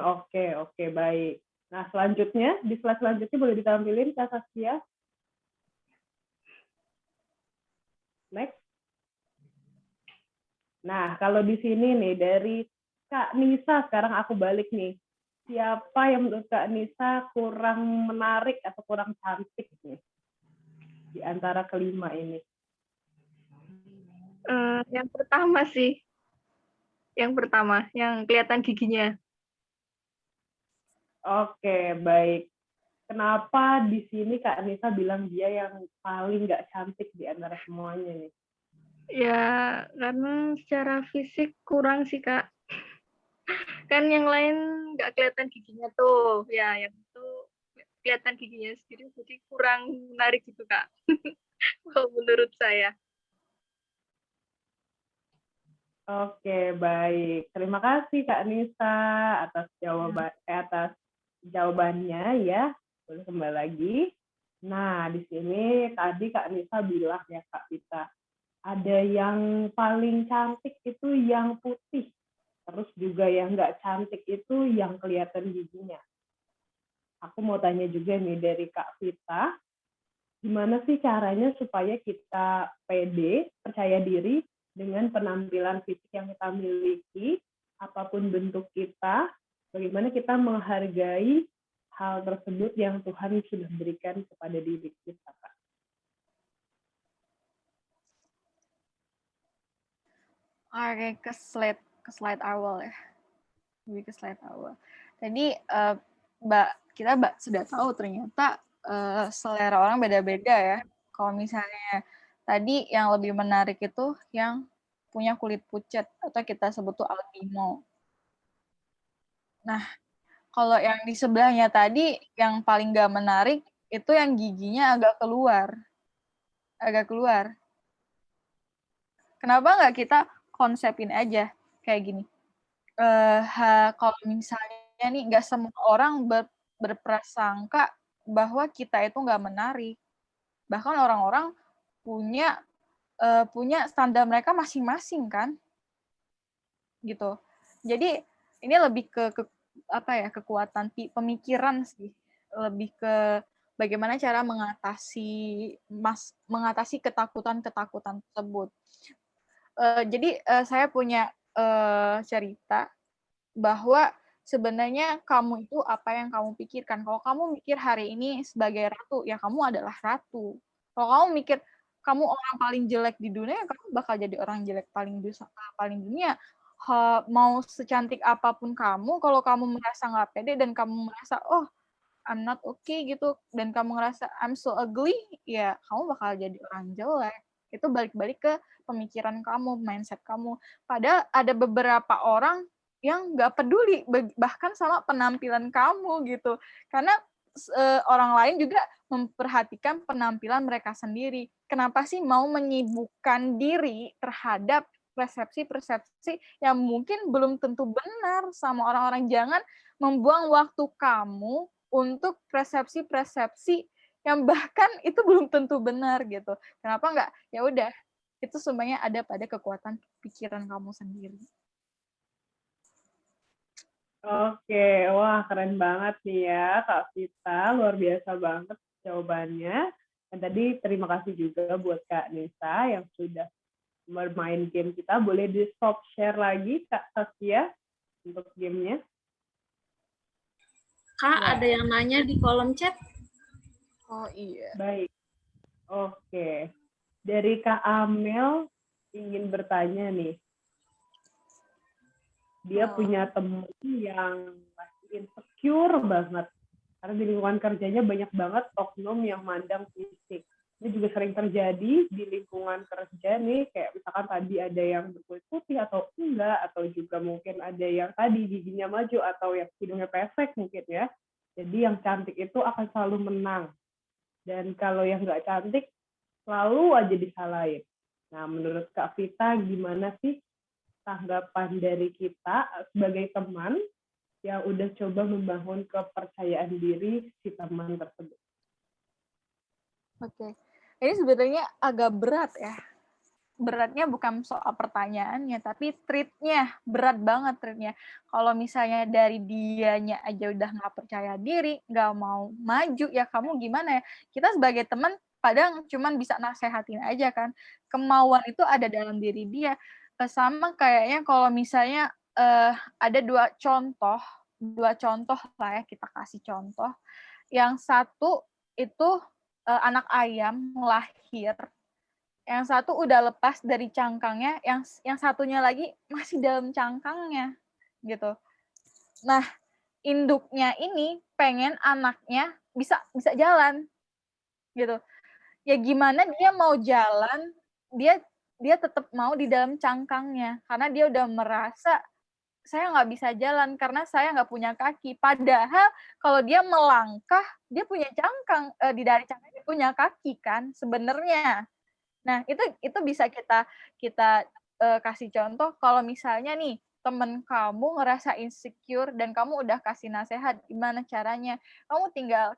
[SPEAKER 5] Oke, baik. Nah, selanjutnya, di slide selanjutnya boleh ditampilin Kak Saskia. Next. Nah, kalau di sini nih, dari Kak Nisa, sekarang aku balik nih. siapa yang menurut Kak Nisa kurang menarik atau kurang cantik nih di antara kelima ini?
[SPEAKER 7] Yang pertama sih, yang kelihatan giginya.
[SPEAKER 5] Oke, baik. Kenapa di sini Kak Nisa bilang dia yang paling nggak cantik di antara semuanya nih?
[SPEAKER 7] Ya, karena secara fisik kurang sih, Kak. Kan yang lain nggak kelihatan giginya tuh. Ya, yang itu kelihatan giginya sendiri, jadi kurang menarik gitu, Kak. Kalau menurut saya.
[SPEAKER 5] Oke, baik. Terima kasih Kak Nisa atas jawabannya ya. Boleh kembali lagi. Nah, di sini tadi Kak Nisa bilang ya Kak Vita, ada yang paling cantik itu yang putih. Terus juga yang nggak cantik itu yang kelihatan giginya. Aku mau tanya juga nih dari Kak Vita, gimana sih caranya supaya kita pede, percaya diri dengan penampilan fisik yang kita miliki, apapun bentuk kita, bagaimana kita menghargai hal tersebut yang Tuhan sudah berikan kepada diri kita, Kak.
[SPEAKER 6] Oke, ke slide awal ya. Lebih ke slide awal. Tadi kita sudah tahu ternyata selera orang beda-beda ya. Kalau misalnya tadi yang lebih menarik itu yang punya kulit pucat atau kita sebut tuh albino. Nah, kalau yang di sebelahnya tadi yang paling gak menarik itu yang giginya agak keluar. Kenapa nggak kita konsepin aja kayak gini? Kalau misalnya nih nggak semua orang berprasangka bahwa kita itu nggak menarik. Bahkan orang-orang punya standar mereka masing-masing kan, gitu. Jadi ini lebih ke kekuatan pemikiran sih, lebih ke bagaimana cara mengatasi ketakutan tersebut. Jadi saya punya cerita bahwa sebenarnya kamu itu apa yang kamu pikirkan. Kalau kamu mikir hari ini sebagai ratu, ya kamu adalah ratu. Kalau kamu mikir kamu orang paling jelek di dunia, ya kamu bakal jadi orang jelek paling dunia. Mau secantik apapun kamu, kalau kamu merasa nggak pede dan kamu merasa, oh, I'm not okay gitu, dan kamu ngerasa I'm so ugly, ya kamu bakal jadi orang jelek. Itu balik-balik ke pemikiran kamu, mindset kamu. Padahal ada beberapa orang yang nggak peduli bahkan sama penampilan kamu gitu. Karena orang lain juga memperhatikan penampilan mereka sendiri. Kenapa sih mau menyibukkan diri terhadap persepsi-persepsi yang mungkin belum tentu benar sama orang-orang? Jangan membuang waktu kamu untuk persepsi-persepsi yang bahkan itu belum tentu benar gitu. Kenapa nggak? Ya udah, itu semuanya ada pada kekuatan pikiran kamu sendiri.
[SPEAKER 5] Oke, wah keren banget nih ya Kak Vita, luar biasa banget jawabannya. Dan tadi terima kasih juga buat Kak Nisa yang sudah bermain game kita. Boleh di-stop share lagi Kak Saskia untuk gamenya?
[SPEAKER 1] Kak, ada yang nanya di kolom chat.
[SPEAKER 6] Oh iya.
[SPEAKER 5] Baik. Oke. Dari Kak Amel ingin bertanya nih. Dia punya teman yang masih insecure banget. Karena di lingkungan kerjanya banyak banget oknum yang mandang fisik. Ini juga sering terjadi di lingkungan kerja nih, kayak misalkan tadi ada yang berkulit putih atau enggak, atau juga mungkin ada yang tadi giginya maju atau yang hidungnya pesek mungkin ya. Jadi yang cantik itu akan selalu menang. Dan kalau yang nggak cantik, selalu aja disalahin. Nah, menurut Kak Vita, gimana sih tanggapan dari kita sebagai teman yang udah coba membangun kepercayaan diri si teman tersebut?
[SPEAKER 6] Oke. Ini sebenarnya agak berat ya. Beratnya bukan soal pertanyaannya, tapi treatnya. Berat banget treatnya. Kalau misalnya dari dianya aja udah nggak percaya diri, nggak mau maju, ya kamu gimana ya? Kita sebagai teman, kadang cuman bisa nasehatin aja kan. Kemauan itu ada dalam diri dia. Sama kayaknya kalau misalnya ada dua contoh dua contoh lah ya, kita kasih contoh. Yang satu itu anak ayam lahir, yang satu udah lepas dari cangkangnya, yang satunya lagi masih dalam cangkangnya gitu. Nah, induknya ini pengen anaknya bisa jalan gitu. Ya gimana dia mau jalan, dia tetap mau di dalam cangkangnya karena dia udah merasa saya nggak bisa jalan karena saya nggak punya kaki. Padahal kalau dia melangkah, dia punya cangkang, di dari cangkangnya punya kaki kan sebenarnya. Nah, itu bisa kita kasih contoh kalau misalnya nih temen kamu ngerasa insecure dan kamu udah kasih nasihat gimana caranya. Kamu tinggal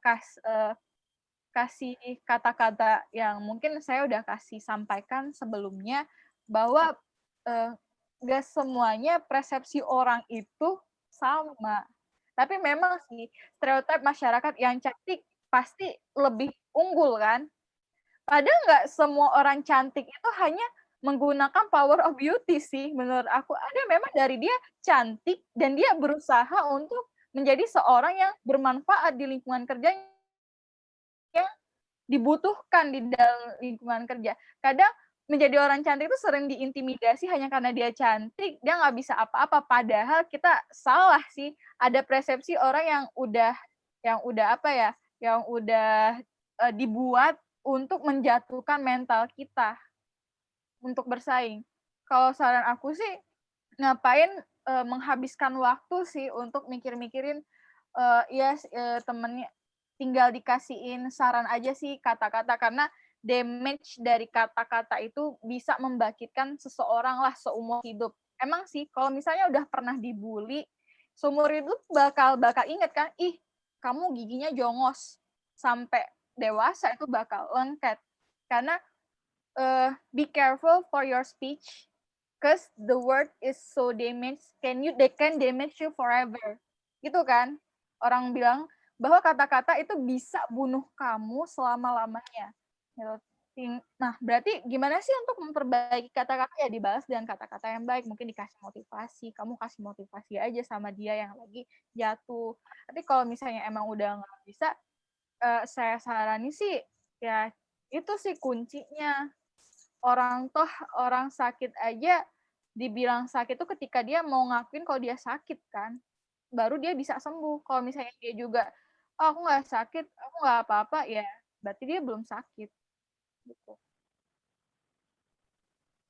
[SPEAKER 6] kasih kata-kata yang mungkin saya udah kasih sampaikan sebelumnya bahwa gak semuanya persepsi orang itu sama. Tapi memang sih stereotip masyarakat yang cantik pasti lebih unggul kan. Padahal nggak semua orang cantik itu hanya menggunakan power of beauty sih menurut aku. Ada memang dari dia cantik dan dia berusaha untuk menjadi seorang yang bermanfaat di lingkungan kerja yang dibutuhkan di dalam lingkungan kerja. Kadang menjadi orang cantik itu sering diintimidasi hanya karena dia cantik, dia nggak bisa apa-apa. Padahal kita salah sih. Ada persepsi orang yang udah dibuat untuk menjatuhkan mental kita untuk bersaing. Kalau saran aku sih ngapain menghabiskan waktu sih untuk mikir-mikirin temennya, tinggal dikasihin saran aja sih kata-kata, karena damage dari kata-kata itu bisa membangkitkan seseorang lah seumur hidup. Emang sih kalau misalnya udah pernah dibully, seumur hidup bakal inget kan, ih kamu giginya jongos, sampai dewasa itu bakal lengket. Karena be careful for your speech, cause the word is so damaged, they can damage you forever. Gitu kan? Orang bilang bahwa kata-kata itu bisa bunuh kamu selama-lamanya. Nah, berarti gimana sih untuk memperbaiki kata-kata? Ya dibalas dengan kata-kata yang baik, mungkin dikasih motivasi, kamu kasih motivasi aja sama dia yang lagi jatuh. Tapi kalau misalnya emang udah nggak bisa, saya sarani sih ya itu sih kuncinya. Orang sakit aja dibilang sakit itu ketika dia mau ngakuin kalau dia sakit kan, baru dia bisa sembuh. Kalau misalnya dia juga aku nggak sakit, aku nggak apa-apa, ya berarti dia belum sakit gitu.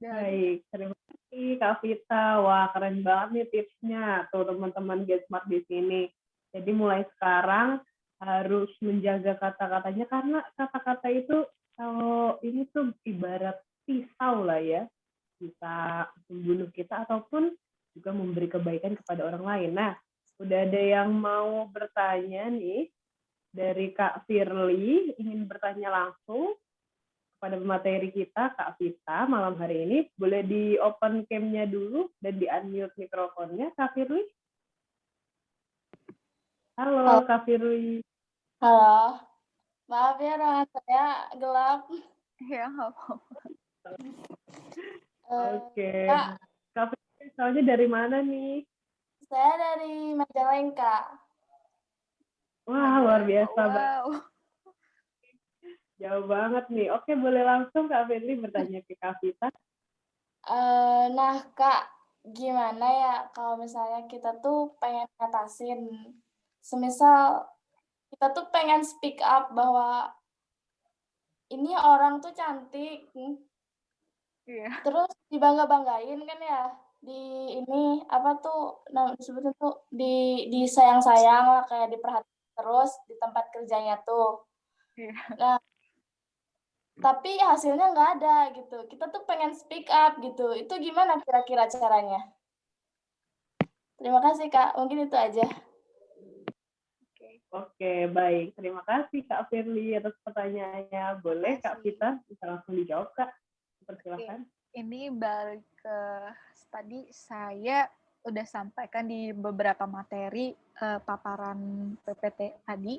[SPEAKER 5] Baik, terima kasih Kak Vita. Wah, keren banget nih tipsnya tuh teman-teman Get Smart di sini. Jadi mulai sekarang harus menjaga kata-katanya, karena kata-kata itu kalau ini tuh ibarat pisau lah ya, bisa membunuh kita ataupun juga memberi kebaikan kepada orang lain. Nah, udah ada yang mau bertanya nih dari Kak Firly, ingin bertanya langsung kepada pemateri kita, Kak Vita, malam hari ini. Boleh di open cam-nya dulu dan di unmute mikrofonnya, Kak Firly. Halo, Kak Firly.
[SPEAKER 8] Halo, maaf ya ruangan saya gelap.
[SPEAKER 6] Ya, nggak apa-apa.
[SPEAKER 5] Oke.
[SPEAKER 8] Kak,
[SPEAKER 5] Kak Firly, soalnya dari mana nih?
[SPEAKER 8] saya dari Majalengka.
[SPEAKER 5] Wah, luar biasa.
[SPEAKER 6] Wow.
[SPEAKER 5] Jauh banget nih. Oke, boleh langsung Kak Firly bertanya ke Kak Vita.
[SPEAKER 8] Nah, Kak, gimana ya kalau misalnya kita tuh pengen ngatasin, semisal kita tuh pengen speak up bahwa ini orang tuh cantik,
[SPEAKER 6] Iya.
[SPEAKER 8] terus dibangga-banggain kan ya, di ini apa tuh disebutnya tuh disayang-sayang lah, kayak diperhatikan terus di tempat kerjanya tuh.
[SPEAKER 6] Iya.
[SPEAKER 8] Nah, tapi hasilnya nggak ada gitu. Kita tuh pengen speak up gitu. Itu gimana kira-kira caranya? Terima kasih Kak. Mungkin itu aja.
[SPEAKER 5] Oke, baik. Terima kasih Kak Firly atas pertanyaannya. Boleh Kak Vita bisa langsung dijawab, Kak? Persilakan.
[SPEAKER 6] Ini balik ke tadi saya udah sampaikan di beberapa materi paparan PPT tadi.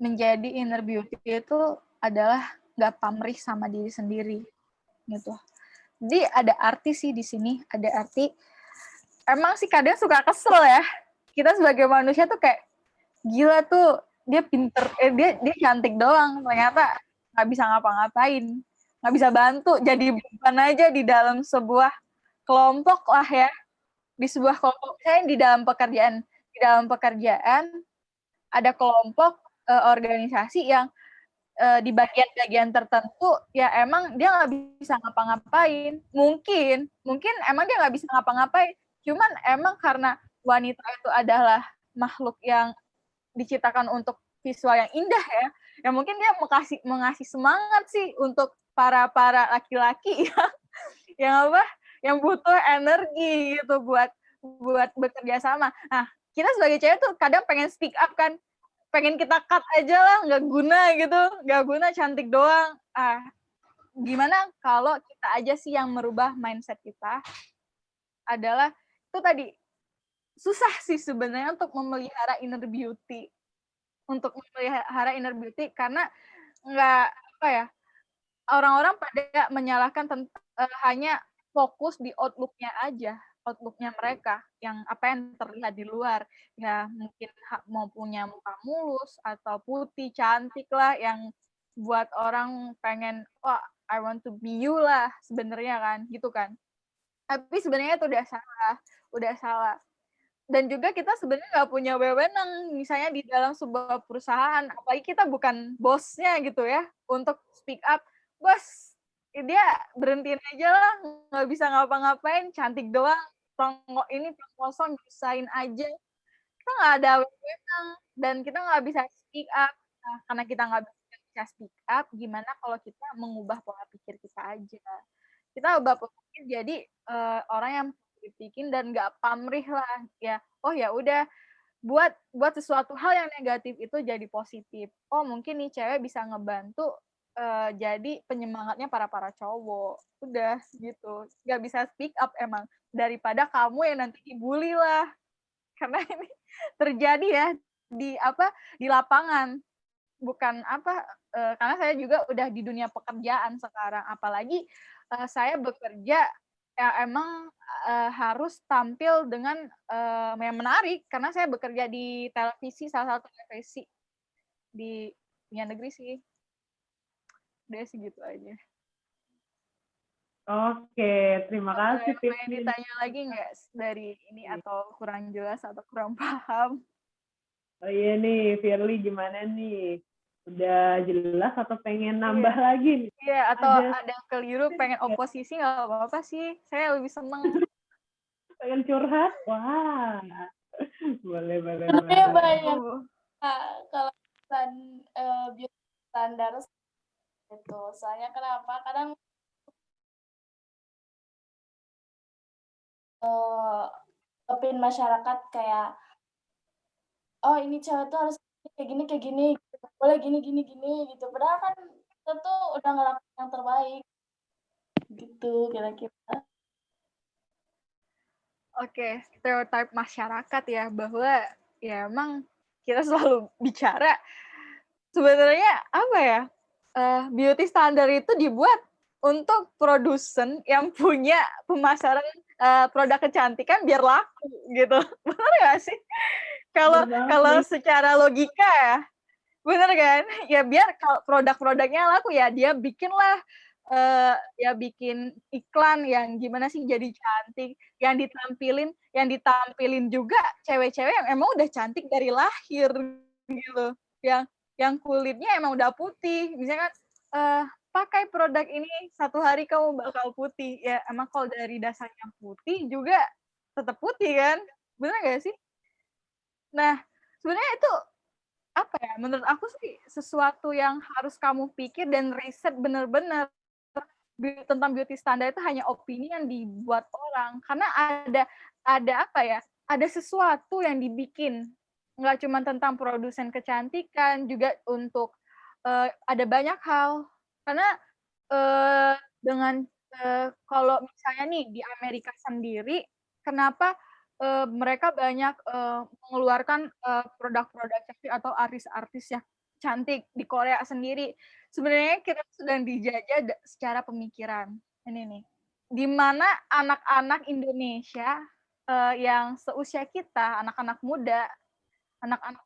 [SPEAKER 6] Menjadi inner beauty itu adalah nggak pamrih sama diri sendiri gitu. Jadi ada arti sih di sini, ada arti. Emang sih kadang suka kesel ya, kita sebagai manusia tuh kayak gila tuh dia pinter, dia cantik doang, ternyata nggak bisa ngapa-ngapain, nggak bisa bantu, jadi beban aja di dalam sebuah kelompok lah ya, di sebuah kelompok. Saya di dalam pekerjaan ada kelompok organisasi yang di bagian-bagian tertentu ya emang dia nggak bisa ngapa-ngapain, mungkin emang dia nggak bisa ngapa-ngapain, cuman emang karena wanita itu adalah makhluk yang diciptakan untuk visual yang indah ya mungkin dia mengasih semangat sih untuk para laki-laki yang butuh energi gitu buat bekerja sama. Nah, kita sebagai cewek tuh kadang pengen speak up kan, pengen kita cut aja lah, nggak guna cantik doang. Gimana kalau kita aja sih yang merubah mindset kita, adalah itu tadi, susah sih sebenarnya untuk memelihara inner beauty. Karena nggak orang-orang pada menyalahkan hanya fokus di outlook-nya aja, outlook-nya mereka, yang apa yang terlihat di luar. Ya mungkin mau punya muka mulus atau putih, cantik lah, yang buat orang pengen, wah I want to be you lah sebenarnya kan, gitu kan. Tapi sebenarnya itu udah salah. Dan juga kita sebenarnya nggak punya wewenang, misalnya di dalam sebuah perusahaan, apalagi kita bukan bosnya gitu ya, untuk speak up, bos, dia berhentiin aja lah, nggak bisa ngapa-ngapain, cantik doang, ini kosong, nyusahin aja. Kita nggak ada wewenang, dan kita nggak bisa speak up. Nah, karena kita nggak bisa speak up, gimana kalau kita mengubah pola pikir kita aja. Kita ubah pola pikir jadi orang yang bikin dan nggak pamrih lah ya, oh ya udah buat sesuatu hal yang negatif itu jadi positif. Oh mungkin nih cewek bisa ngebantu jadi penyemangatnya para cowok, udah gitu, nggak bisa speak up emang, daripada kamu yang nanti dibully lah, karena ini terjadi ya di lapangan, bukan karena saya juga udah di dunia pekerjaan sekarang, apalagi saya bekerja ya emang harus tampil dengan yang menarik, karena saya bekerja di televisi, salah satu televisi di luar negeri sih. Udah sih gitu aja.
[SPEAKER 5] Oke, terima kasih.
[SPEAKER 6] Pengen ditanya lagi nggak dari ini, atau kurang jelas atau kurang paham?
[SPEAKER 5] Oh iya nih, Firly gimana nih? Udah jelas atau pengen nambah lagi nih?
[SPEAKER 6] Iya, atau ada keliru, pengen oposisi nggak apa-apa sih. Saya lebih seneng.
[SPEAKER 5] Pengen curhat? Wah, boleh.
[SPEAKER 8] Tapi banyak kalau beauty standar itu. Soalnya kenapa? Kadang opini masyarakat kayak, oh ini cewek tuh harus kayak gini, gitu. Boleh gini gitu. Padahal kan kita tuh udah ngelakuin yang terbaik, gitu kira-kira.
[SPEAKER 6] Oke, stereotip masyarakat ya, bahwa ya emang kita selalu bicara sebenarnya apa ya, beauty standar itu dibuat untuk produsen yang punya pemasaran produk kecantikan biar laku gitu. Benar nggak sih? Kalau secara logika ya, bener kan? Ya biar kalau produk-produknya laku ya dia bikinlah bikin iklan yang gimana sih jadi cantik, yang ditampilin juga cewek-cewek yang emang udah cantik dari lahir gitu, yang kulitnya emang udah putih, misalkan pakai produk ini 1 hari kamu bakal putih, ya emang kalau dari dasarnya putih juga tetap putih kan, bener nggak sih? Nah sebenarnya itu apa ya, menurut aku sih sesuatu yang harus kamu pikir dan riset bener-bener. Tentang beauty standar itu hanya opini yang dibuat orang, karena ada apa ya, ada sesuatu yang dibikin, nggak cuma tentang produsen kecantikan, juga untuk ada banyak hal, karena dengan kalau misalnya nih di Amerika sendiri, kenapa mereka banyak mengeluarkan produk-produk cantik atau artis-artis yang cantik di Korea sendiri. Sebenarnya kita sedang dijajah secara pemikiran. Ini nih, di mana anak-anak Indonesia yang seusia kita, anak-anak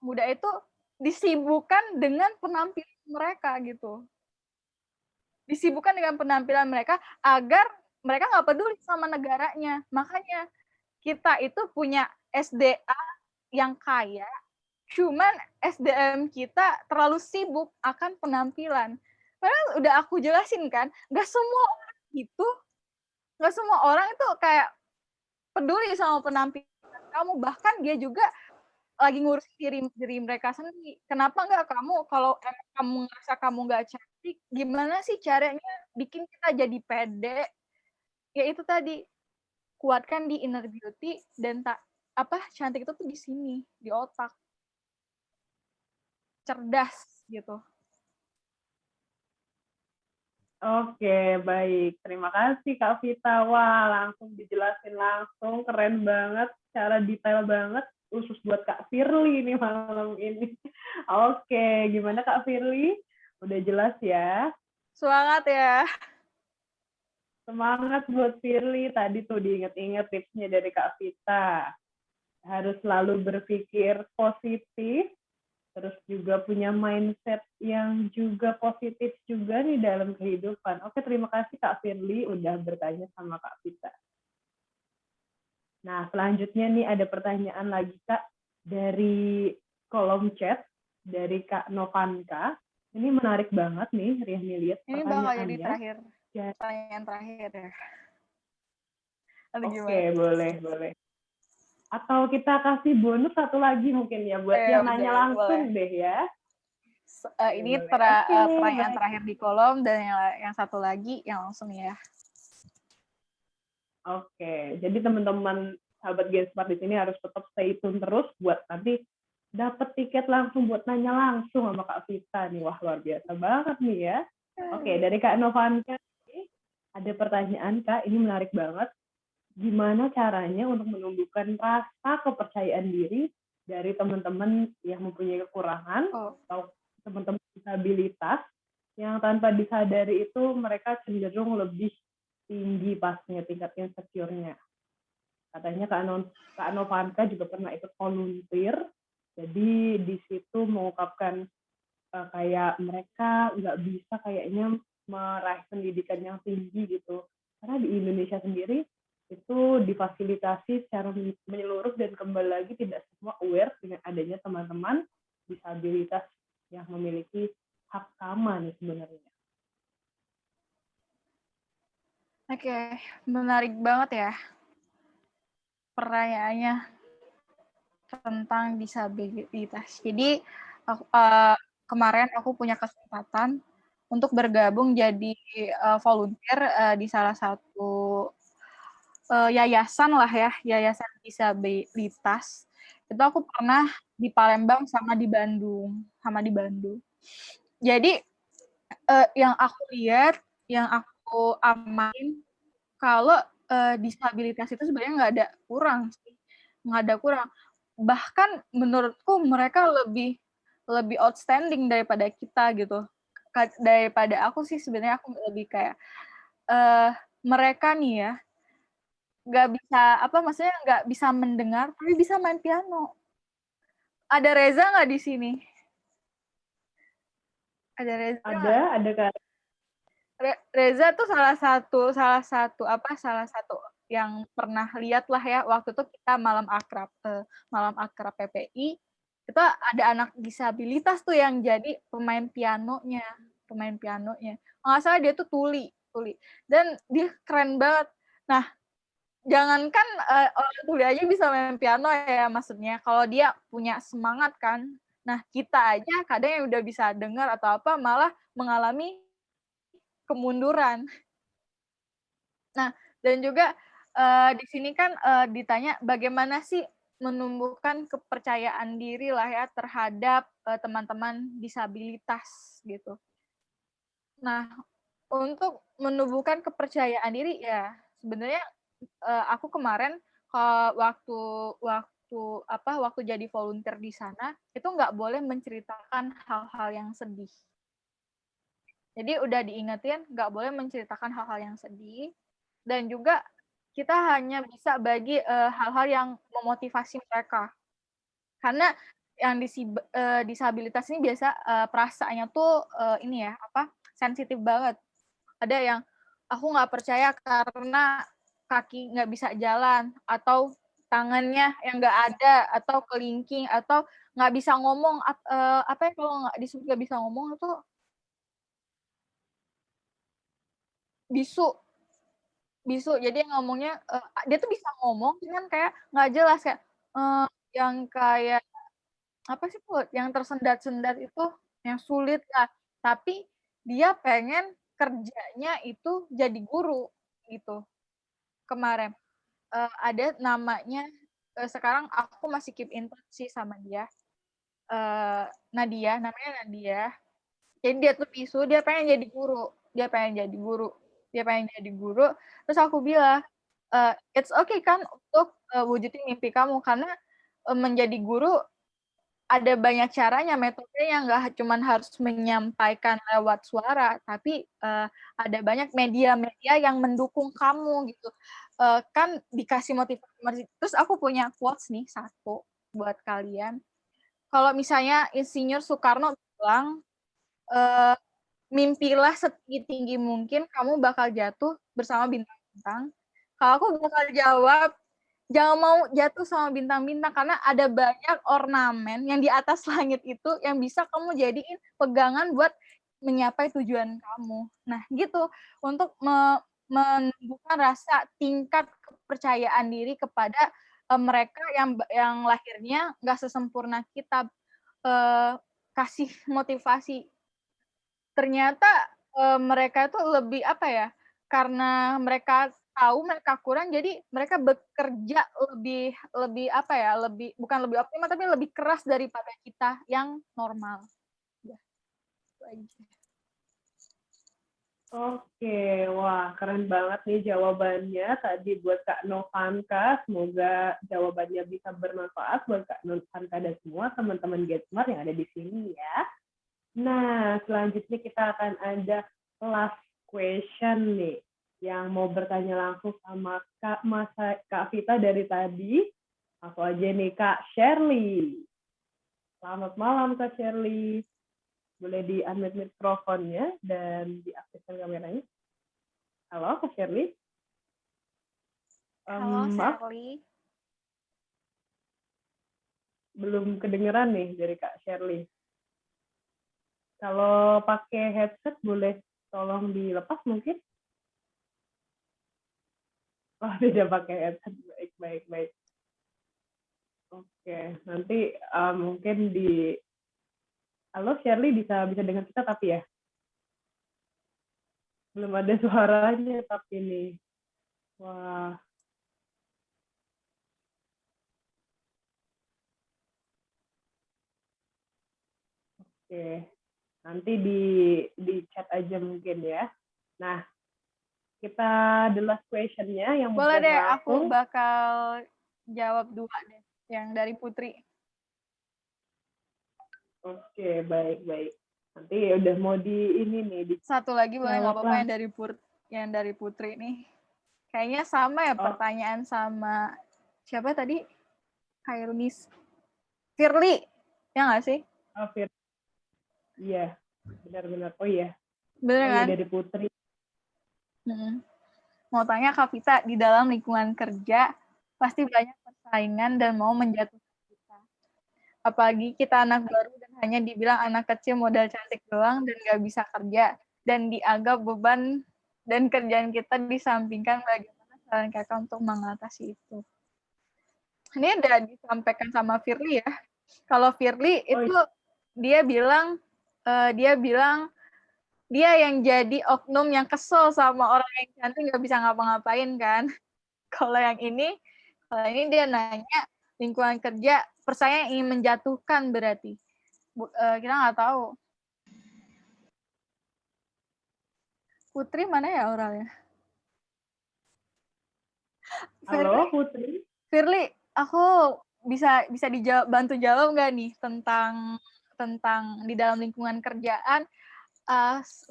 [SPEAKER 6] muda itu disibukkan dengan penampilan mereka gitu. Disibukkan dengan penampilan mereka agar mereka nggak peduli sama negaranya. Makanya kita itu punya SDA yang kaya, cuman SDM kita terlalu sibuk akan penampilan. Padahal udah aku jelasin kan, nggak semua orang itu kayak peduli sama penampilan kamu, bahkan dia juga lagi ngurus diri mereka sendiri. Kenapa nggak kamu, kalau emang kamu ngerasa kamu nggak cantik, gimana sih caranya bikin kita jadi pede? Ya itu tadi, kuatkan di inner beauty, dan cantik itu tuh di sini, di otak. Cerdas gitu.
[SPEAKER 5] Oke, baik. Terima kasih Kak Vita. Wah, langsung dijelasin langsung. Keren banget. Secara detail banget. Khusus buat Kak Firly nih malam ini. Oke, gimana Kak Firly? Udah jelas ya?
[SPEAKER 6] Semangat ya.
[SPEAKER 5] Semangat buat Firly. Tadi tuh diinget-inget tipsnya dari Kak Vita. Harus selalu berpikir positif. Terus juga punya mindset yang juga positif juga nih dalam kehidupan. Oke, terima kasih Kak Firly udah bertanya sama Kak Vita. Nah, selanjutnya nih ada pertanyaan lagi Kak dari kolom chat dari Kak Novanka. Ini menarik banget nih, Riahni lihat
[SPEAKER 6] pertanyaannya. Ini bakal jadi terakhir. Pertanyaan terakhir ya.
[SPEAKER 5] Oke, boleh. Atau kita kasih bonus satu lagi mungkin ya buat yang nanya langsung deh ya.
[SPEAKER 6] Ini pertanyaan terakhir di kolom, dan yang satu lagi yang langsung ya.
[SPEAKER 5] Oke, jadi teman-teman sahabat Gensmart di sini harus tetap stay tune terus buat nanti dapat tiket langsung buat nanya langsung sama Kak Vita nih. Wah, luar biasa banget nih ya. Oke, dari Kak Novanka ada pertanyaan Kak, ini menarik banget. Gimana caranya untuk menumbuhkan rasa kepercayaan diri dari teman-teman yang mempunyai kekurangan atau teman-teman disabilitas yang tanpa disadari itu mereka cenderung lebih tinggi pastinya tingkat insecure-nya. Katanya Kak Novanka juga pernah ikut volunteer, jadi di situ mengungkapkan kayak mereka nggak bisa kayaknya meraih pendidikan yang tinggi gitu. Karena di Indonesia sendiri itu difasilitasi secara menyeluruh dan kembali lagi tidak semua aware dengan adanya teman-teman disabilitas yang memiliki hak sama nih sebenarnya.
[SPEAKER 6] Oke, menarik banget ya pertanyaannya tentang disabilitas. Jadi kemarin aku punya kesempatan untuk bergabung jadi volunteer di salah satu yayasan lah ya, yayasan disabilitas. Itu aku pernah di Palembang sama di Bandung. Jadi yang aku lihat, yang aku amatin, kalau disabilitas itu sebenarnya nggak ada kurang. Bahkan menurutku mereka lebih outstanding daripada kita gitu. Daripada aku sih sebenarnya aku lebih kayak mereka nih ya, nggak bisa mendengar tapi bisa main piano. Ada Reza nggak di sini? Ada Reza.
[SPEAKER 5] Ada Kak.
[SPEAKER 6] Reza tuh salah satu yang pernah lihat lah ya, waktu itu kita malam akrab PPI, itu ada anak disabilitas tuh yang jadi pemain pianonya. Nggak salah dia tuh tuli, dan dia keren banget. Nah, jangankan orang tuli aja bisa main piano ya, maksudnya kalau dia punya semangat kan. Nah, kita aja kadang yang udah bisa dengar atau apa malah mengalami kemunduran. Nah, dan juga di sini kan ditanya bagaimana sih menumbuhkan kepercayaan diri lah ya terhadap teman-teman disabilitas gitu. Nah, untuk menumbuhkan kepercayaan diri ya sebenarnya aku kemarin waktu jadi volunteer di sana itu nggak boleh menceritakan hal-hal yang sedih. Jadi udah diingetin nggak boleh menceritakan hal-hal yang sedih, dan juga kita hanya bisa bagi hal-hal yang memotivasi mereka. Karena yang disabilitas ini biasa perasaannya tuh ini ya sensitif banget. Ada yang aku nggak percaya karena kaki nggak bisa jalan, atau tangannya yang nggak ada, atau kelingking, atau nggak bisa ngomong. Apa ya kalau nggak disebut nggak bisa ngomong itu bisu. Jadi yang ngomongnya dia tuh bisa ngomong cuman kayak nggak jelas, kayak yang kayak apa sih yang tersendat-sendat itu, yang sulit lah. Tapi dia pengen kerjanya itu jadi guru gitu. Kemarin ada namanya, sekarang aku masih keep in touch sih sama dia, namanya Nadia. Jadi dia tuh bisu, dia pengen jadi guru. Terus aku bilang, it's okay kan untuk wujudin mimpi kamu, karena menjadi guru ada banyak caranya, metodenya, nggak cuma harus menyampaikan lewat suara, tapi ada banyak media-media yang mendukung kamu gitu. Kan dikasih motivasi. Terus aku punya quotes nih satu buat kalian. Kalau misalnya Insinyur Soekarno bilang, mimpilah setinggi mungkin kamu bakal jatuh bersama bintang-bintang. Kalau aku bakal jawab, jangan mau jatuh sama bintang-bintang, karena ada banyak ornamen yang di atas langit itu yang bisa kamu jadiin pegangan buat mencapai tujuan kamu. Nah, gitu. Untuk menumbuhkan rasa tingkat kepercayaan diri kepada mereka yang lahirnya nggak sesempurna kita, kasih motivasi. Ternyata mereka itu lebih karena mereka tahu mereka kurang, jadi mereka bekerja lebih bukan lebih optimal, tapi lebih keras daripada kita yang normal. Ya, itu aja.
[SPEAKER 5] Oke, wah keren banget nih jawabannya tadi buat Kak Novanka. Semoga jawabannya bisa bermanfaat buat Kak Novanka dan semua teman-teman Get Smart yang ada di sini ya. Nah, selanjutnya kita akan ada last question nih, yang mau bertanya langsung sama Kak Vita dari tadi. Aku aja nih, Kak Shirley. Selamat malam, Kak Shirley. Boleh di-unmute mikrofonnya dan diaktifkan kameranya. Halo, Kak Shirley.
[SPEAKER 6] Halo, Shirley.
[SPEAKER 5] Belum kedengeran nih dari Kak Shirley. Kalau pakai headset boleh tolong dilepas mungkin? Oh, tidak pakai headset. Baik. Oke, nanti mungkin Halo Shirley, bisa dengar kita tapi ya? Belum ada suaranya tapi nih. Wah. Oke. Nanti di chat aja mungkin ya. Nah, kita the last question-nya yang
[SPEAKER 6] boleh deh, aku bakal jawab 2 deh, yang dari Putri.
[SPEAKER 5] Oke, baik. Nanti udah mau
[SPEAKER 6] satu lagi boleh nggak apa-apa yang dari Putri nih. Kayaknya sama ya pertanyaan sama siapa tadi? Kairunis. Firly, ya nggak sih?
[SPEAKER 5] Oh, Firly. Iya, benar. Oh iya.
[SPEAKER 6] Bener kan?
[SPEAKER 5] Iya, dari Putri.
[SPEAKER 6] Mau tanya Kak Vita, di dalam lingkungan kerja pasti banyak persaingan dan mau menjatuhkan kita. Apalagi kita anak baru dan hanya dibilang anak kecil modal cantik doang dan nggak bisa kerja. Dan dianggap beban dan kerjaan kita disampingkan. Bagaimana saran kakak untuk mengatasi itu? Ini udah disampaikan sama Firly ya. Kalau Firly itu dia bilang dia yang jadi oknum yang kesel sama orang yang cantik nggak bisa ngapa-ngapain kan. Kalau ini dia nanya lingkungan kerja persaingan ingin menjatuhkan berarti. Kita nggak tahu. Putri mana ya orangnya?
[SPEAKER 5] Halo Putri.
[SPEAKER 6] Firly, aku bisa bantu jawab nggak nih tentang di dalam lingkungan kerjaan?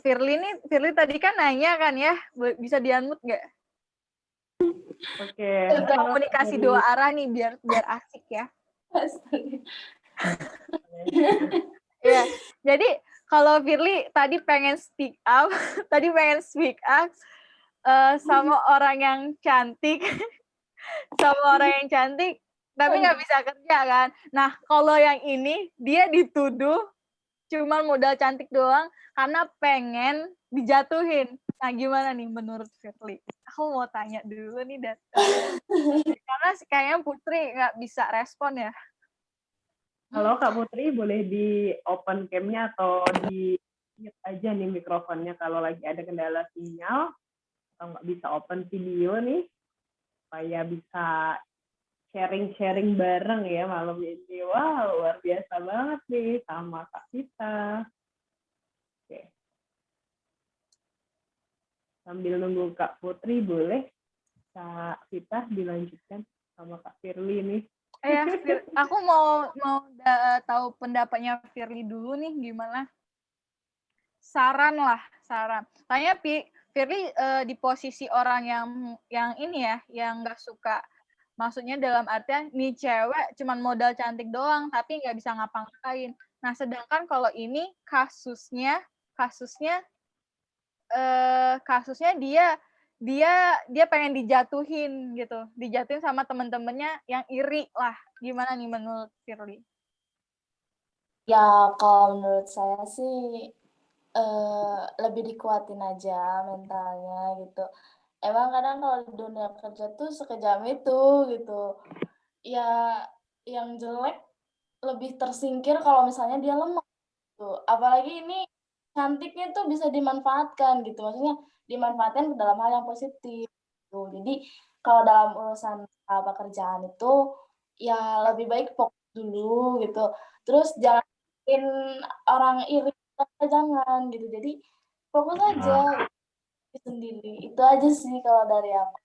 [SPEAKER 6] Firly tadi kan nanya kan ya, bisa di-unmute nggak?
[SPEAKER 5] Oke.
[SPEAKER 6] Komunikasi dua arah nih biar asik ya. Ya, jadi kalau Firly tadi pengen speak up, sama orang yang cantik, tapi nggak bisa kerja kan. Nah, kalau yang ini dia dituduh cuma modal cantik doang karena pengen dijatuhin. Nah, gimana nih menurut Firly? Aku mau tanya dulu nih, karena kayaknya Putri nggak bisa respon ya.
[SPEAKER 5] Halo Kak Putri, boleh di open cam-nya atau di mute aja nih mikrofonnya kalau lagi ada kendala sinyal atau nggak bisa open video nih supaya bisa sharing-sharing bareng ya malam ini. Wow, luar biasa banget nih sama Kak Vita. Oke. Sambil nunggu Kak Putri, boleh Kak Vita dilanjutkan sama Kak Firly nih.
[SPEAKER 6] Ya, aku mau tahu pendapatnya Firly dulu nih, gimana? Saran. Tanya Firly di posisi orang yang ini ya, yang nggak suka. Maksudnya dalam artian nih cewek cuman modal cantik doang, tapi nggak bisa ngapa-ngapain. Nah, sedangkan kalau ini kasusnya dia pengen dijatuhin gitu, dijatuhin sama temen-temennya yang iri lah. Gimana nih menurut Firly?
[SPEAKER 8] Ya, kalau menurut saya sih lebih dikuatin aja mentalnya gitu. Emang kadang kalau di dunia kerja tuh sekejam itu gitu. Ya, yang jelek lebih tersingkir kalau misalnya dia lemah gitu. Apalagi ini cantiknya tuh bisa dimanfaatkan gitu. Maksudnya dimanfaatkan dalam hal yang positif gitu. Jadi kalau dalam urusan pekerjaan itu ya lebih baik fokus dulu gitu. Terus jangan bikin orang iri, jangan gitu. Jadi fokus aja sendiri. Itu aja sih kalau dari aku.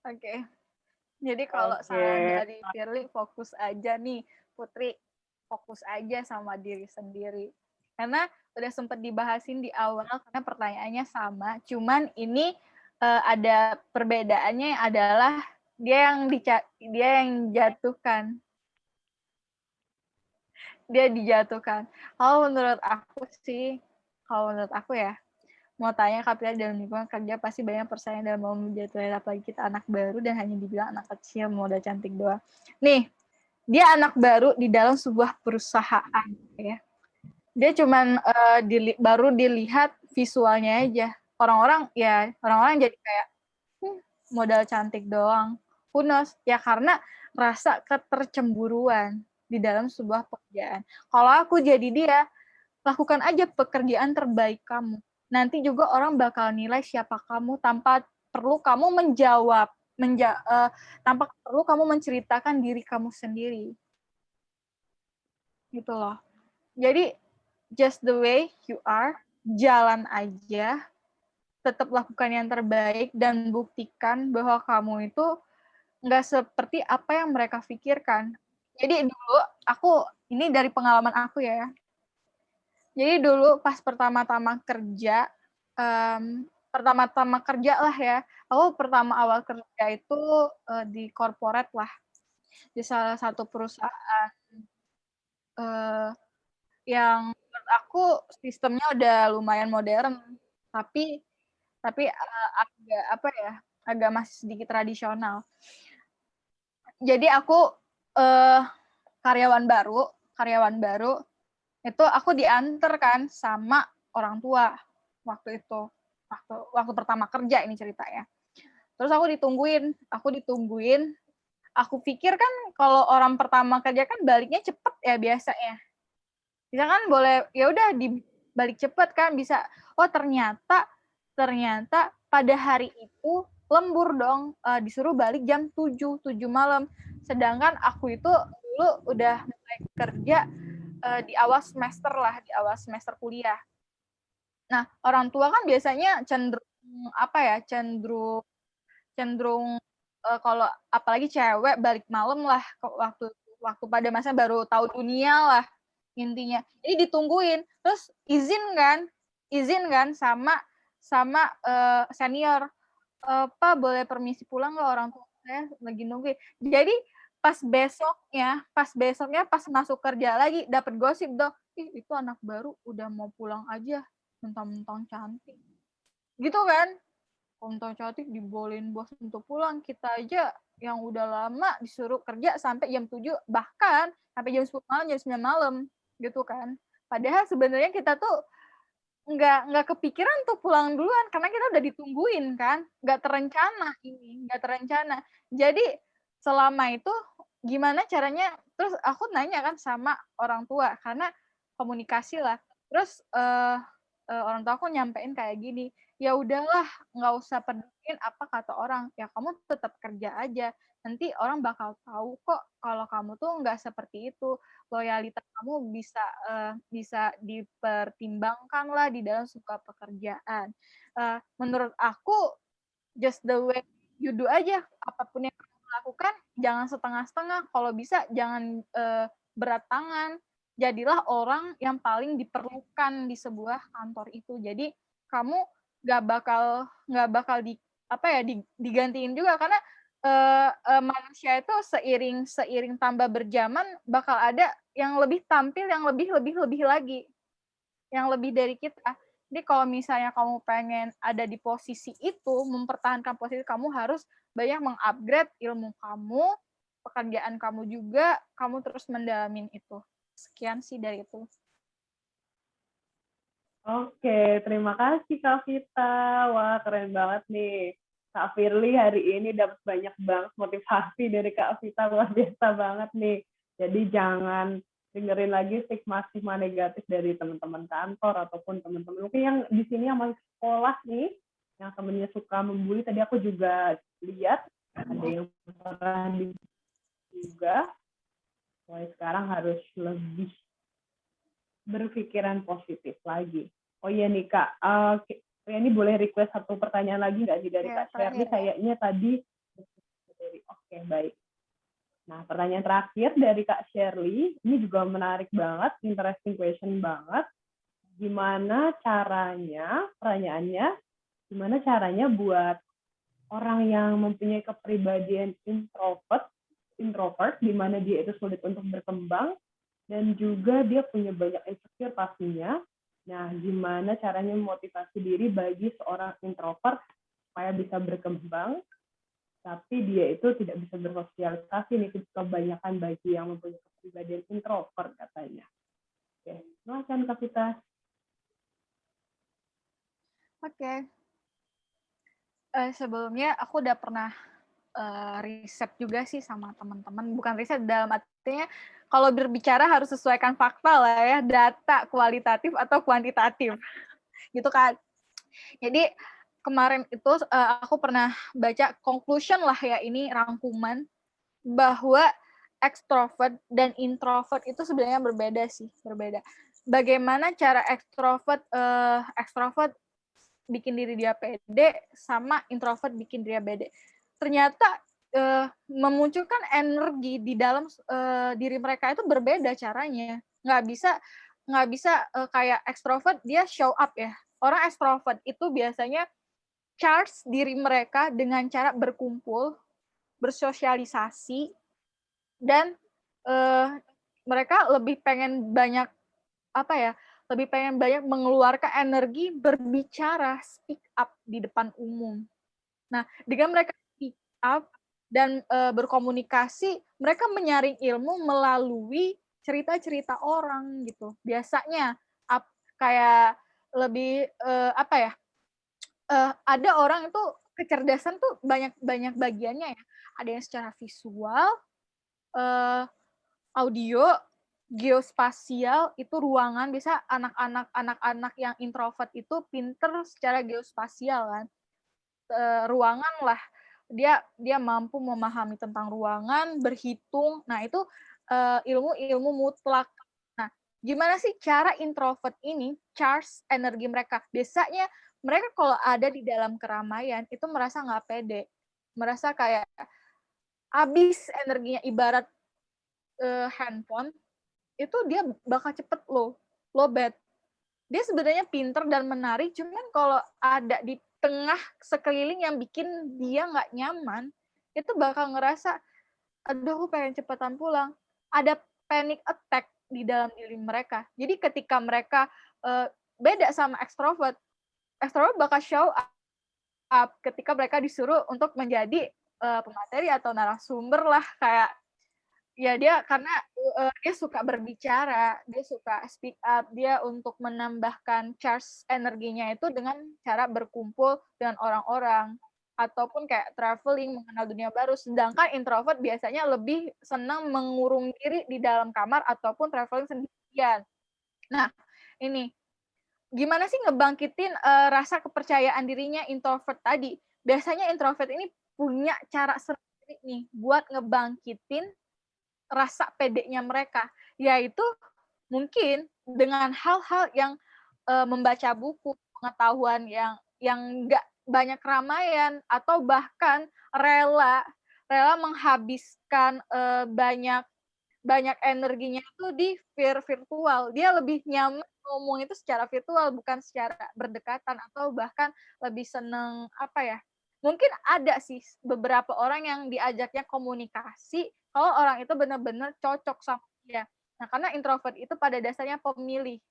[SPEAKER 6] Oke. Jadi kalau saran dari Firly, fokus aja nih, Putri. Fokus aja sama diri sendiri. Karena udah sempat dibahasin di awal, karena pertanyaannya sama. Cuman ini ada perbedaannya adalah dia yang jatuhkan. Dia dijatuhkan. Kalau menurut aku ya, mau tanya Kapila dalam lingkungan kerja pasti banyak persaingan dalam mau menjatuhkan, apalagi kita anak baru dan hanya dibilang anak kecil modal cantik doang. Nih, dia anak baru di dalam sebuah perusahaan ya. Dia cuman baru dilihat visualnya aja. Orang-orang jadi kayak modal cantik doang. Who knows? Ya karena rasa ketercemburuan di dalam sebuah pekerjaan. Kalau aku jadi dia, lakukan aja pekerjaan terbaik kamu. Nanti juga orang bakal nilai siapa kamu tanpa perlu kamu tanpa perlu kamu menceritakan diri kamu sendiri. Gitu loh. Jadi, just the way you are, jalan aja, tetap lakukan yang terbaik, dan buktikan bahwa kamu itu nggak seperti apa yang mereka pikirkan. Jadi dulu, ini dari pengalaman aku ya. Jadi dulu pas pertama-tama kerja lah ya. Aku awal kerja itu di corporate lah. Di salah satu perusahaan yang menurut aku sistemnya udah lumayan modern, tapi agak masih sedikit tradisional. Jadi aku karyawan baru itu aku diantar kan sama orang tua waktu itu, waktu pertama kerja ini ceritanya. Terus aku ditungguin. Aku pikir kan kalau orang pertama kerja kan baliknya cepet ya biasanya. Bisa kan boleh ya udah dibalik cepet kan bisa. Oh ternyata pada hari itu lembur dong, disuruh balik jam 7 malam. Sedangkan aku itu dulu udah mulai kerja di awal semester kuliah. Nah, orang tua kan biasanya cenderung kalau apalagi cewek balik malam lah waktu pada masa baru tahu dunia lah intinya. Jadi ditungguin, terus izin izin kan sama senior, Pak boleh permisi pulang nggak, orang tua saya lagi nungguin. Jadi pas besoknya pas masuk kerja lagi dapat gosip dong, ih itu anak baru udah mau pulang aja, mentang-mentang cantik. Gitu kan? Mentang cantik dibolehin bos untuk pulang, kita aja yang udah lama disuruh kerja sampai jam 7, bahkan sampai jam 10 malam, jam 9 malam, gitu kan. Padahal sebenarnya kita tuh nggak kepikiran tuh pulang duluan, karena kita udah ditungguin kan, nggak terencana. Jadi selama itu gimana caranya, terus aku nanya kan sama orang tua, karena komunikasi lah. Terus orang tua aku nyampein kayak gini, ya udahlah nggak usah peduliin apa kata orang, ya kamu tetap kerja aja, nanti orang bakal tahu kok kalau kamu tuh nggak seperti itu, loyalitas kamu bisa dipertimbangkan lah di dalam sebuah pekerjaan. Menurut aku just the way you do aja, apapun yang kamu lakukan jangan setengah-setengah, kalau bisa jangan berat tangan, jadilah orang yang paling diperlukan di sebuah kantor itu. Jadi kamu nggak bakal digantiin juga, karena manusia itu seiring tambah berjaman bakal ada yang lebih tampil, yang lebih lagi, yang lebih dari kita. Jadi kalau misalnya kamu pengen ada di posisi itu, mempertahankan posisi, kamu harus banyak mengupgrade ilmu kamu, pekerjaan kamu juga, kamu terus mendalamin itu. Sekian sih dari itu.
[SPEAKER 5] Oke, terima kasih Kak Vita. Wah, keren banget nih. Kak Firly hari ini dapat banyak banget motivasi dari Kak Vita, luar biasa banget nih. Jadi jangan dengerin lagi stigma-stigma negatif dari teman-teman kantor ataupun teman-teman mungkin yang di sini yang masih sekolah nih, yang temennya suka membuli. Tadi aku juga lihat ada yang pernah juga. Mulai sekarang harus lebih berpikiran positif lagi. Oh iya nih Kak, ini boleh request satu pertanyaan lagi nggak sih dari Kak Shirley? Kayaknya tadi. Oke, baik. Nah, pertanyaan terakhir dari Kak Shirley, ini juga menarik banget, interesting question banget. Gimana caranya, pertanyaannya, gimana caranya buat orang yang mempunyai kepribadian introvert, di mana dia itu sulit untuk berkembang, dan juga dia punya banyak insecure pastinya. Nah, gimana caranya memotivasi diri bagi seorang introvert supaya bisa berkembang, tapi dia itu tidak bisa bersosialisasi nih, kebanyakan bagi yang mempunyai kepribadian introvert katanya. Oke, silakan Kak Vita.
[SPEAKER 6] Oke. Sebelumnya aku udah pernah riset juga sih sama teman-teman, bukan riset dalam artinya kalau berbicara harus sesuaikan fakta lah ya, data kualitatif atau kuantitatif gitu kan. Jadi kemarin itu aku pernah baca conclusion lah ya, ini rangkuman bahwa extrovert dan introvert itu sebenarnya berbeda. Bagaimana cara extrovert bikin diri dia pede sama introvert bikin dia pede. Ternyata memunculkan energi di dalam diri mereka itu berbeda caranya. Nggak bisa kayak ekstrovert dia show up ya. Orang ekstrovert itu biasanya charge diri mereka dengan cara berkumpul, bersosialisasi, dan mereka lebih pengen banyak mengeluarkan energi berbicara, speak up di depan umum. Nah, dengan mereka speak up dan berkomunikasi, mereka menyaring ilmu melalui cerita-cerita orang gitu. Biasanya kayak lebih ada orang itu kecerdasan tuh banyak bagiannya ya. Ada yang secara visual, audio, geospasial, itu ruangan. Bisa anak-anak yang introvert itu pinter secara geospasial kan. Ruangan lah, dia mampu memahami tentang ruangan, berhitung. Nah, itu ilmu mutlak. Nah, gimana sih cara introvert ini charge energi mereka? Biasanya mereka kalau ada di dalam keramaian itu merasa nggak pede, merasa kayak habis energinya, ibarat handphone itu dia bakal cepet low bat. dia sebenarnya pinter dan menarik, cuman kalau ada di tengah sekeliling yang bikin dia nggak nyaman, itu bakal ngerasa, aduh aku pengen cepetan pulang. Ada panic attack di dalam diri mereka. Jadi ketika mereka beda sama ekstrovert bakal show up ketika mereka disuruh untuk menjadi pemateri atau narasumber lah, kayak ya dia karena dia suka berbicara, dia suka speak up, dia untuk menambahkan charge energinya itu dengan cara berkumpul dengan orang-orang ataupun kayak traveling, mengenal dunia baru. Sedangkan introvert biasanya lebih senang mengurung diri di dalam kamar ataupun traveling sendirian. Nah, ini gimana sih ngebangkitin rasa kepercayaan dirinya introvert tadi? Biasanya introvert ini punya cara sendiri nih buat ngebangkitin rasa pedenya mereka, yaitu mungkin dengan hal-hal yang membaca buku, pengetahuan yang nggak banyak keramaian, atau bahkan rela menghabiskan banyak energinya itu di virtual. Dia lebih nyaman ngomong itu secara virtual, bukan secara berdekatan, atau bahkan lebih seneng mungkin ada sih beberapa orang yang diajaknya komunikasi kalau orang itu benar-benar cocok sama dia. Nah, karena introvert itu pada dasarnya pemilih.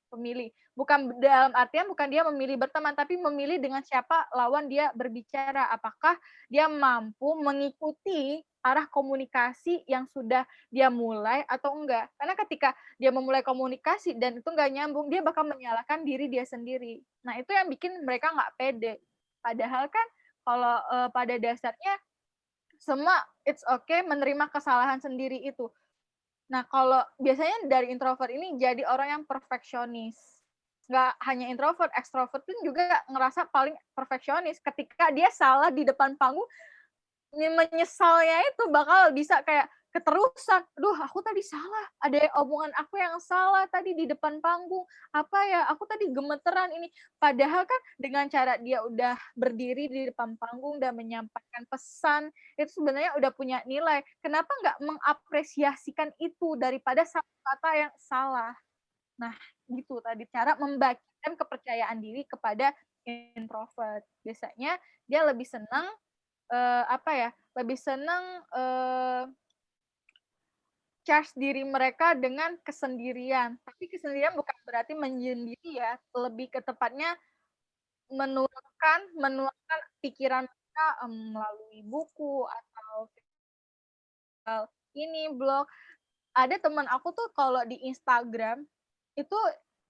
[SPEAKER 6] Bukan dalam artian bukan dia memilih berteman, tapi memilih dengan siapa lawan dia berbicara. Apakah dia mampu mengikuti arah komunikasi yang sudah dia mulai atau enggak. Karena ketika dia memulai komunikasi dan itu enggak nyambung, dia bakal menyalahkan diri dia sendiri. Nah, itu yang bikin mereka nggak pede. Padahal kan kalau pada dasarnya semua it's okay menerima kesalahan sendiri itu. Nah, kalau biasanya dari introvert ini jadi orang yang perfeksionis. Nggak hanya introvert, extrovert pun juga ngerasa paling perfeksionis. Ketika dia salah di depan panggung, menyesalnya itu bakal bisa kayak keterusan. Duh, aku tadi salah. Ada omongan aku yang salah tadi di depan panggung. Aku tadi gemeteran ini. Padahal kan dengan cara dia udah berdiri di depan panggung dan menyampaikan pesan, itu sebenarnya udah punya nilai. Kenapa nggak mengapresiasikan itu daripada satu kata yang salah? Nah, gitu tadi cara membagikan kepercayaan diri kepada introvert. Biasanya dia lebih senang lebih senang charge diri mereka dengan kesendirian. Tapi kesendirian bukan berarti menyendiri ya, lebih ke tepatnya menuangkan pikiran mereka melalui buku atau blog. Ada teman aku tuh kalau di Instagram itu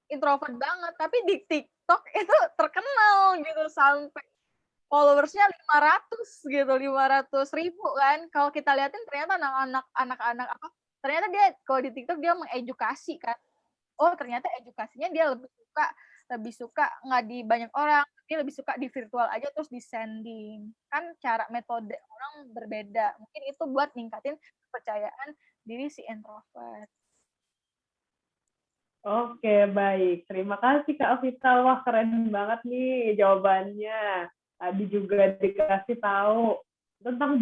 [SPEAKER 6] introvert banget, tapi di TikTok itu terkenal gitu sampai followersnya 500.000 kan. Kalau kita liatin ternyata anak-anak ternyata dia kalau di TikTok dia mengedukasi kan. Oh, ternyata edukasinya dia lebih suka nggak di banyak orang, dia lebih suka di virtual aja terus di sending. Kan cara metode orang berbeda. Mungkin itu buat ningkatin kepercayaan diri si introvert.
[SPEAKER 5] Oke, baik. Terima kasih Kak Vita. Wah, keren banget nih jawabannya. Tadi juga dikasih tahu tentang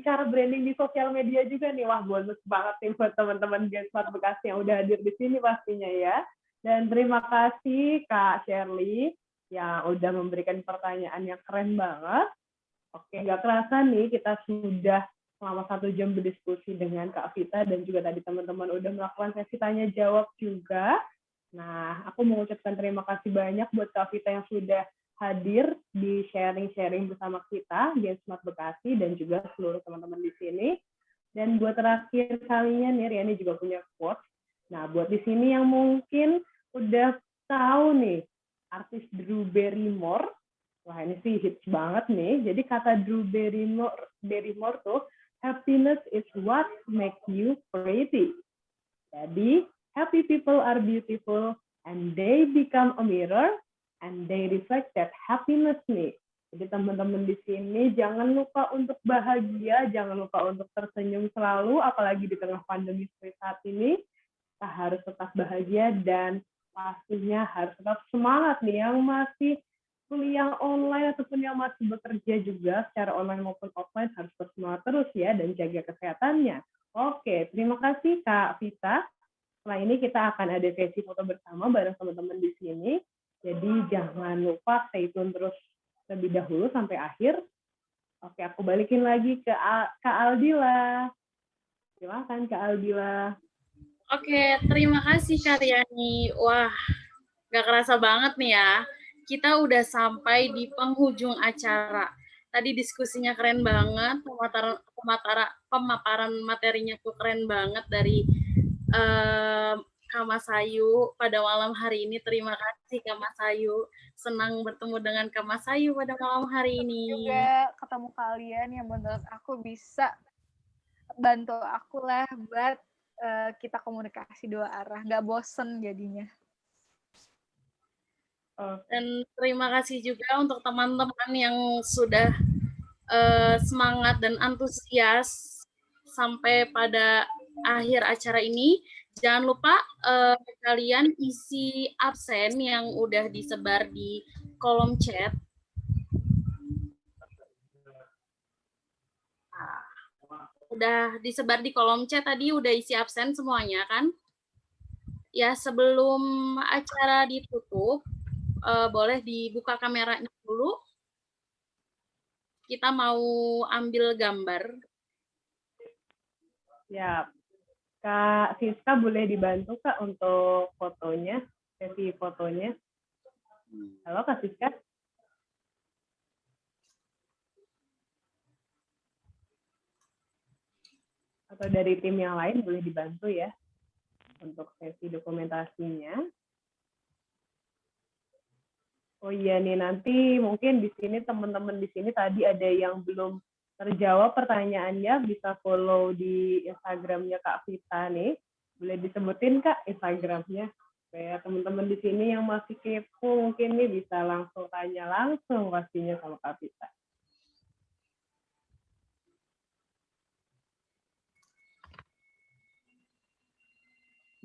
[SPEAKER 5] cara branding di sosial media juga nih. Wah, bonus banget nih buat teman-teman Gen Smart Bekasi yang udah hadir di sini pastinya ya. Dan terima kasih Kak Shirley yang udah memberikan pertanyaan yang keren banget. Oke, nggak kerasa nih kita sudah selama 1 jam berdiskusi dengan Kak Vita dan juga tadi teman-teman udah melakukan sesi tanya jawab juga. Nah, aku mengucapkan terima kasih banyak buat Kak Vita yang sudah hadir di sharing-sharing bersama kita Gen Smart Bekasi dan juga seluruh teman-teman di sini. Dan buat terakhir kalinya nih, Riani juga punya quotes. Nah, buat di sini yang mungkin udah tahu nih artis Drew Barrymore. Wah, ini sih hits banget nih. Jadi kata Drew Barrymore tuh, happiness is what makes you pretty. Jadi, happy people are beautiful and they become a mirror and they reflect that happiness nih. Jadi teman-teman di sini jangan lupa untuk bahagia, jangan lupa untuk tersenyum selalu, apalagi di tengah pandemi seperti saat ini. Kita harus tetap bahagia dan pastinya harus tetap semangat nih yang masih kuliah online ataupun yang masih bekerja juga secara online maupun offline harus bersemangat terus ya dan jaga kesehatannya. Oke, terima kasih Kak Vita. Setelah ini kita akan ada sesi foto bersama bareng teman-teman di sini. Jadi jangan lupa stay tune terus lebih dahulu sampai akhir. Oke, aku balikin lagi ke Kak Aldila. Silakan Kak Aldila.
[SPEAKER 1] Oke, terima kasih Karyani. Wah, gak kerasa banget nih ya. Kita udah sampai di penghujung acara. Tadi diskusinya keren banget, pemaparan materinya tuh keren banget dari Kak Mas Ayu pada malam hari ini. Terima kasih Kak Mas Ayu. Senang bertemu dengan Kak Mas Ayu pada malam hari ini.
[SPEAKER 6] Juga ketemu kalian yang menurut aku bisa bantu aku lah buat kita komunikasi dua arah, nggak bosen jadinya.
[SPEAKER 1] Dan terima kasih juga untuk teman-teman yang sudah semangat dan antusias sampai pada akhir acara ini. Jangan lupa kalian isi absen yang udah disebar di kolom chat. Udah disebar di kolom chat tadi, udah isi absen semuanya kan? Ya, sebelum acara ditutup, boleh dibuka kameranya dulu. Kita mau ambil gambar.
[SPEAKER 5] Ya, Kak Siska boleh dibantu Kak untuk fotonya, sesi fotonya. Halo Kak Siska. Atau dari tim yang lain boleh dibantu ya untuk sesi dokumentasinya. Oh iya nih, nanti mungkin di sini teman-teman di sini tadi ada yang belum terjawab pertanyaannya, bisa follow di Instagramnya Kak Vita nih. Boleh disebutin Kak Instagramnya supaya teman-teman di sini yang masih kepo mungkin nih bisa langsung tanya langsung pastinya sama Kak Vita.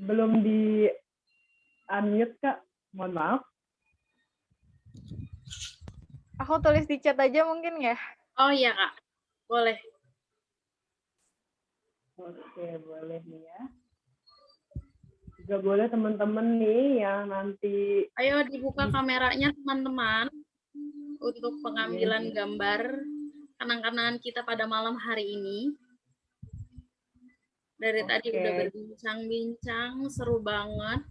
[SPEAKER 5] Belum di unmute Kak, mohon maaf.
[SPEAKER 6] Aku tulis di chat aja mungkin ya?
[SPEAKER 1] Oh iya Kak, boleh.
[SPEAKER 5] Oke, boleh nih ya. Juga boleh teman-teman nih yang nanti...
[SPEAKER 1] Ayo dibuka kameranya teman-teman untuk pengambilan gambar kenang-kenangan kita pada malam hari ini. Dari tadi udah berbincang-bincang, seru banget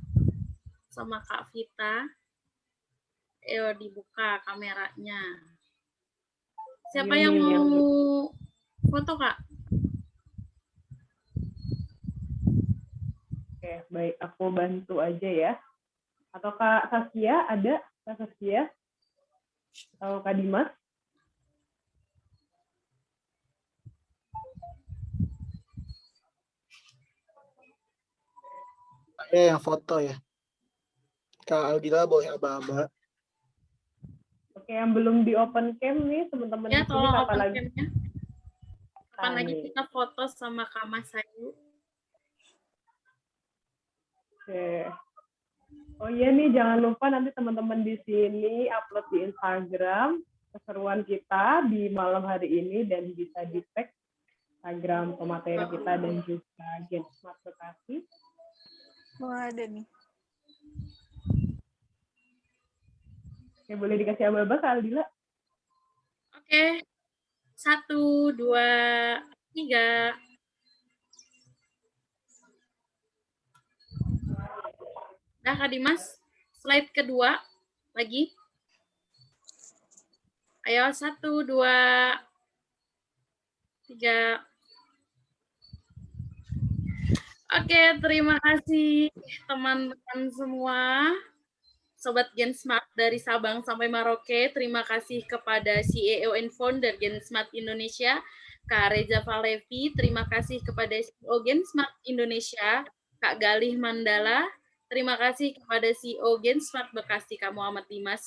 [SPEAKER 1] sama Kak Vita. Ayo dibuka kameranya. Siapa yang mau foto, Kak?
[SPEAKER 5] Oke, baik. Aku bantu aja ya. Atau Kak Saskia, ada Kak Saskia? Atau Kak Dimas?
[SPEAKER 2] Saya yang foto ya. Kak Aldila boleh aba-aba.
[SPEAKER 5] Oke, yang belum di open cam nih teman-teman
[SPEAKER 1] Ya,
[SPEAKER 5] di sini
[SPEAKER 1] tolong
[SPEAKER 5] kapan
[SPEAKER 1] open
[SPEAKER 5] lagi?
[SPEAKER 1] cam-nya. Kapan lagi kita foto sama Kak Mas Ayu?
[SPEAKER 5] Oke. Oh iya nih, jangan lupa nanti teman-teman di sini upload di Instagram keseruan kita di malam hari ini dan bisa di-tag Instagram pemateri kita dan juga Gen Smart Bekasi.
[SPEAKER 6] Wah, ada nih.
[SPEAKER 5] Oke, boleh dikasih aba-aba Kak Aldila?
[SPEAKER 1] Oke. 1, 2, 3. Nah, Kak Dimas, slide kedua lagi. Ayo, 1, 2, 3. Oke, terima kasih teman-teman semua. Sobat Gen Smart dari Sabang sampai Merauke, terima kasih kepada CEO and Founder Gen Smart Indonesia, Kak Reza Valevi. Terima kasih kepada CEO Gen Smart Indonesia, Kak Galih Mandala. Terima kasih kepada CEO Gen Smart Bekasi, Kak Muhammad Dimas.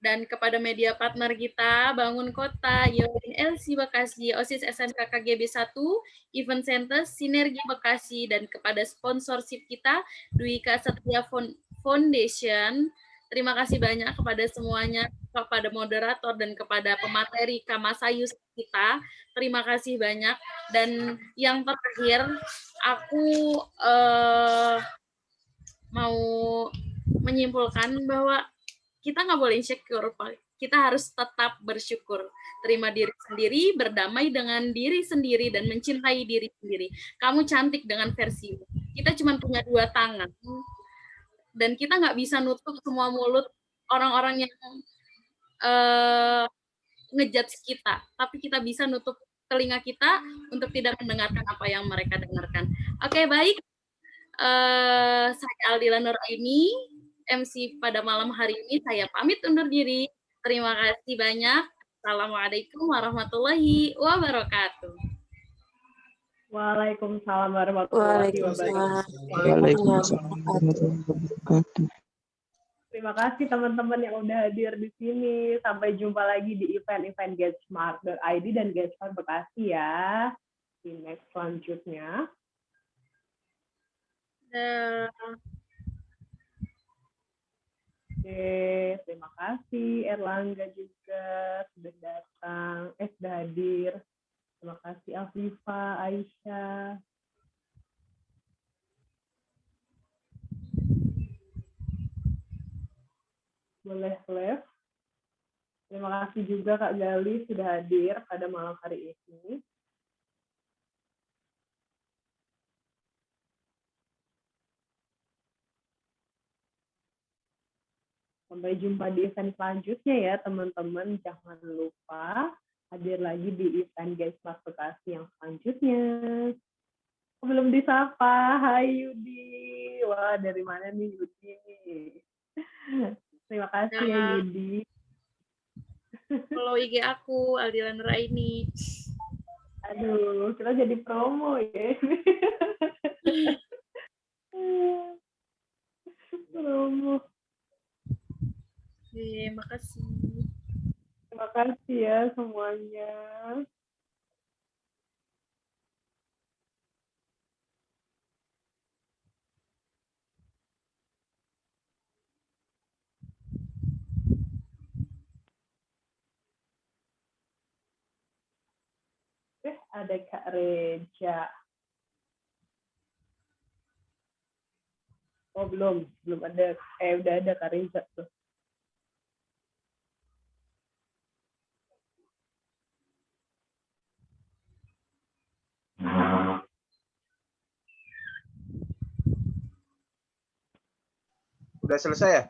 [SPEAKER 1] Dan kepada media partner kita, Bangun Kota, Yodin LC Bekasi, OSIS SMK KGB 1, Event Center, Sinergi Bekasi, dan kepada sponsorship kita, Dwika Setia Foundation. Terima kasih banyak kepada semuanya, kepada moderator dan kepada pemateri Kak Mas Ayu kita. Terima kasih banyak. Dan yang terakhir, aku mau menyimpulkan bahwa kita nggak boleh insecure, Pak. Kita harus tetap bersyukur, terima diri sendiri, berdamai dengan diri sendiri, dan mencintai diri sendiri. Kamu cantik dengan versimu. Kita cuma punya 2 tangan, dan kita nggak bisa nutup semua mulut orang-orang yang ngejudge kita, tapi kita bisa nutup telinga kita untuk tidak mendengarkan apa yang mereka dengarkan. Oke, baik. Saya Aldila Nuraini, MC pada malam hari ini. Saya pamit undur diri. Terima kasih banyak. Assalamualaikum warahmatullahi wabarakatuh.
[SPEAKER 5] Waalaikumsalam warahmatullahi wabarakatuh.
[SPEAKER 2] Waalaikumsalam warahmatullahi wabarakatuh.
[SPEAKER 5] Terima kasih teman-teman yang udah hadir di sini. Sampai jumpa lagi di event-event GetSmart.id dan GetSmart Bekasi ya. Di next selanjutnya. Oke, terima kasih Erlangga juga sudah datang, sudah hadir. Terima kasih Afifah, Aisyah. Boleh live. Terima kasih juga Kak Gali sudah hadir pada malam hari ini. Sampai jumpa di event selanjutnya ya teman-teman. Jangan lupa hadir lagi di event GetSmart Bekasi yang selanjutnya. Belum disapa. Hai Yudi. Wah, dari mana nih Yudi? Terima kasih ya Yudi.
[SPEAKER 1] Follow IG aku, Aldila Nuraini.
[SPEAKER 5] Aduh, kita jadi promo ya. Promo.
[SPEAKER 1] Terima kasih.
[SPEAKER 5] Terima kasih ya semuanya. Ada Kak Reja. Oh belum ada. Udah ada Kak Reza tuh.
[SPEAKER 9] Udah selesai ya?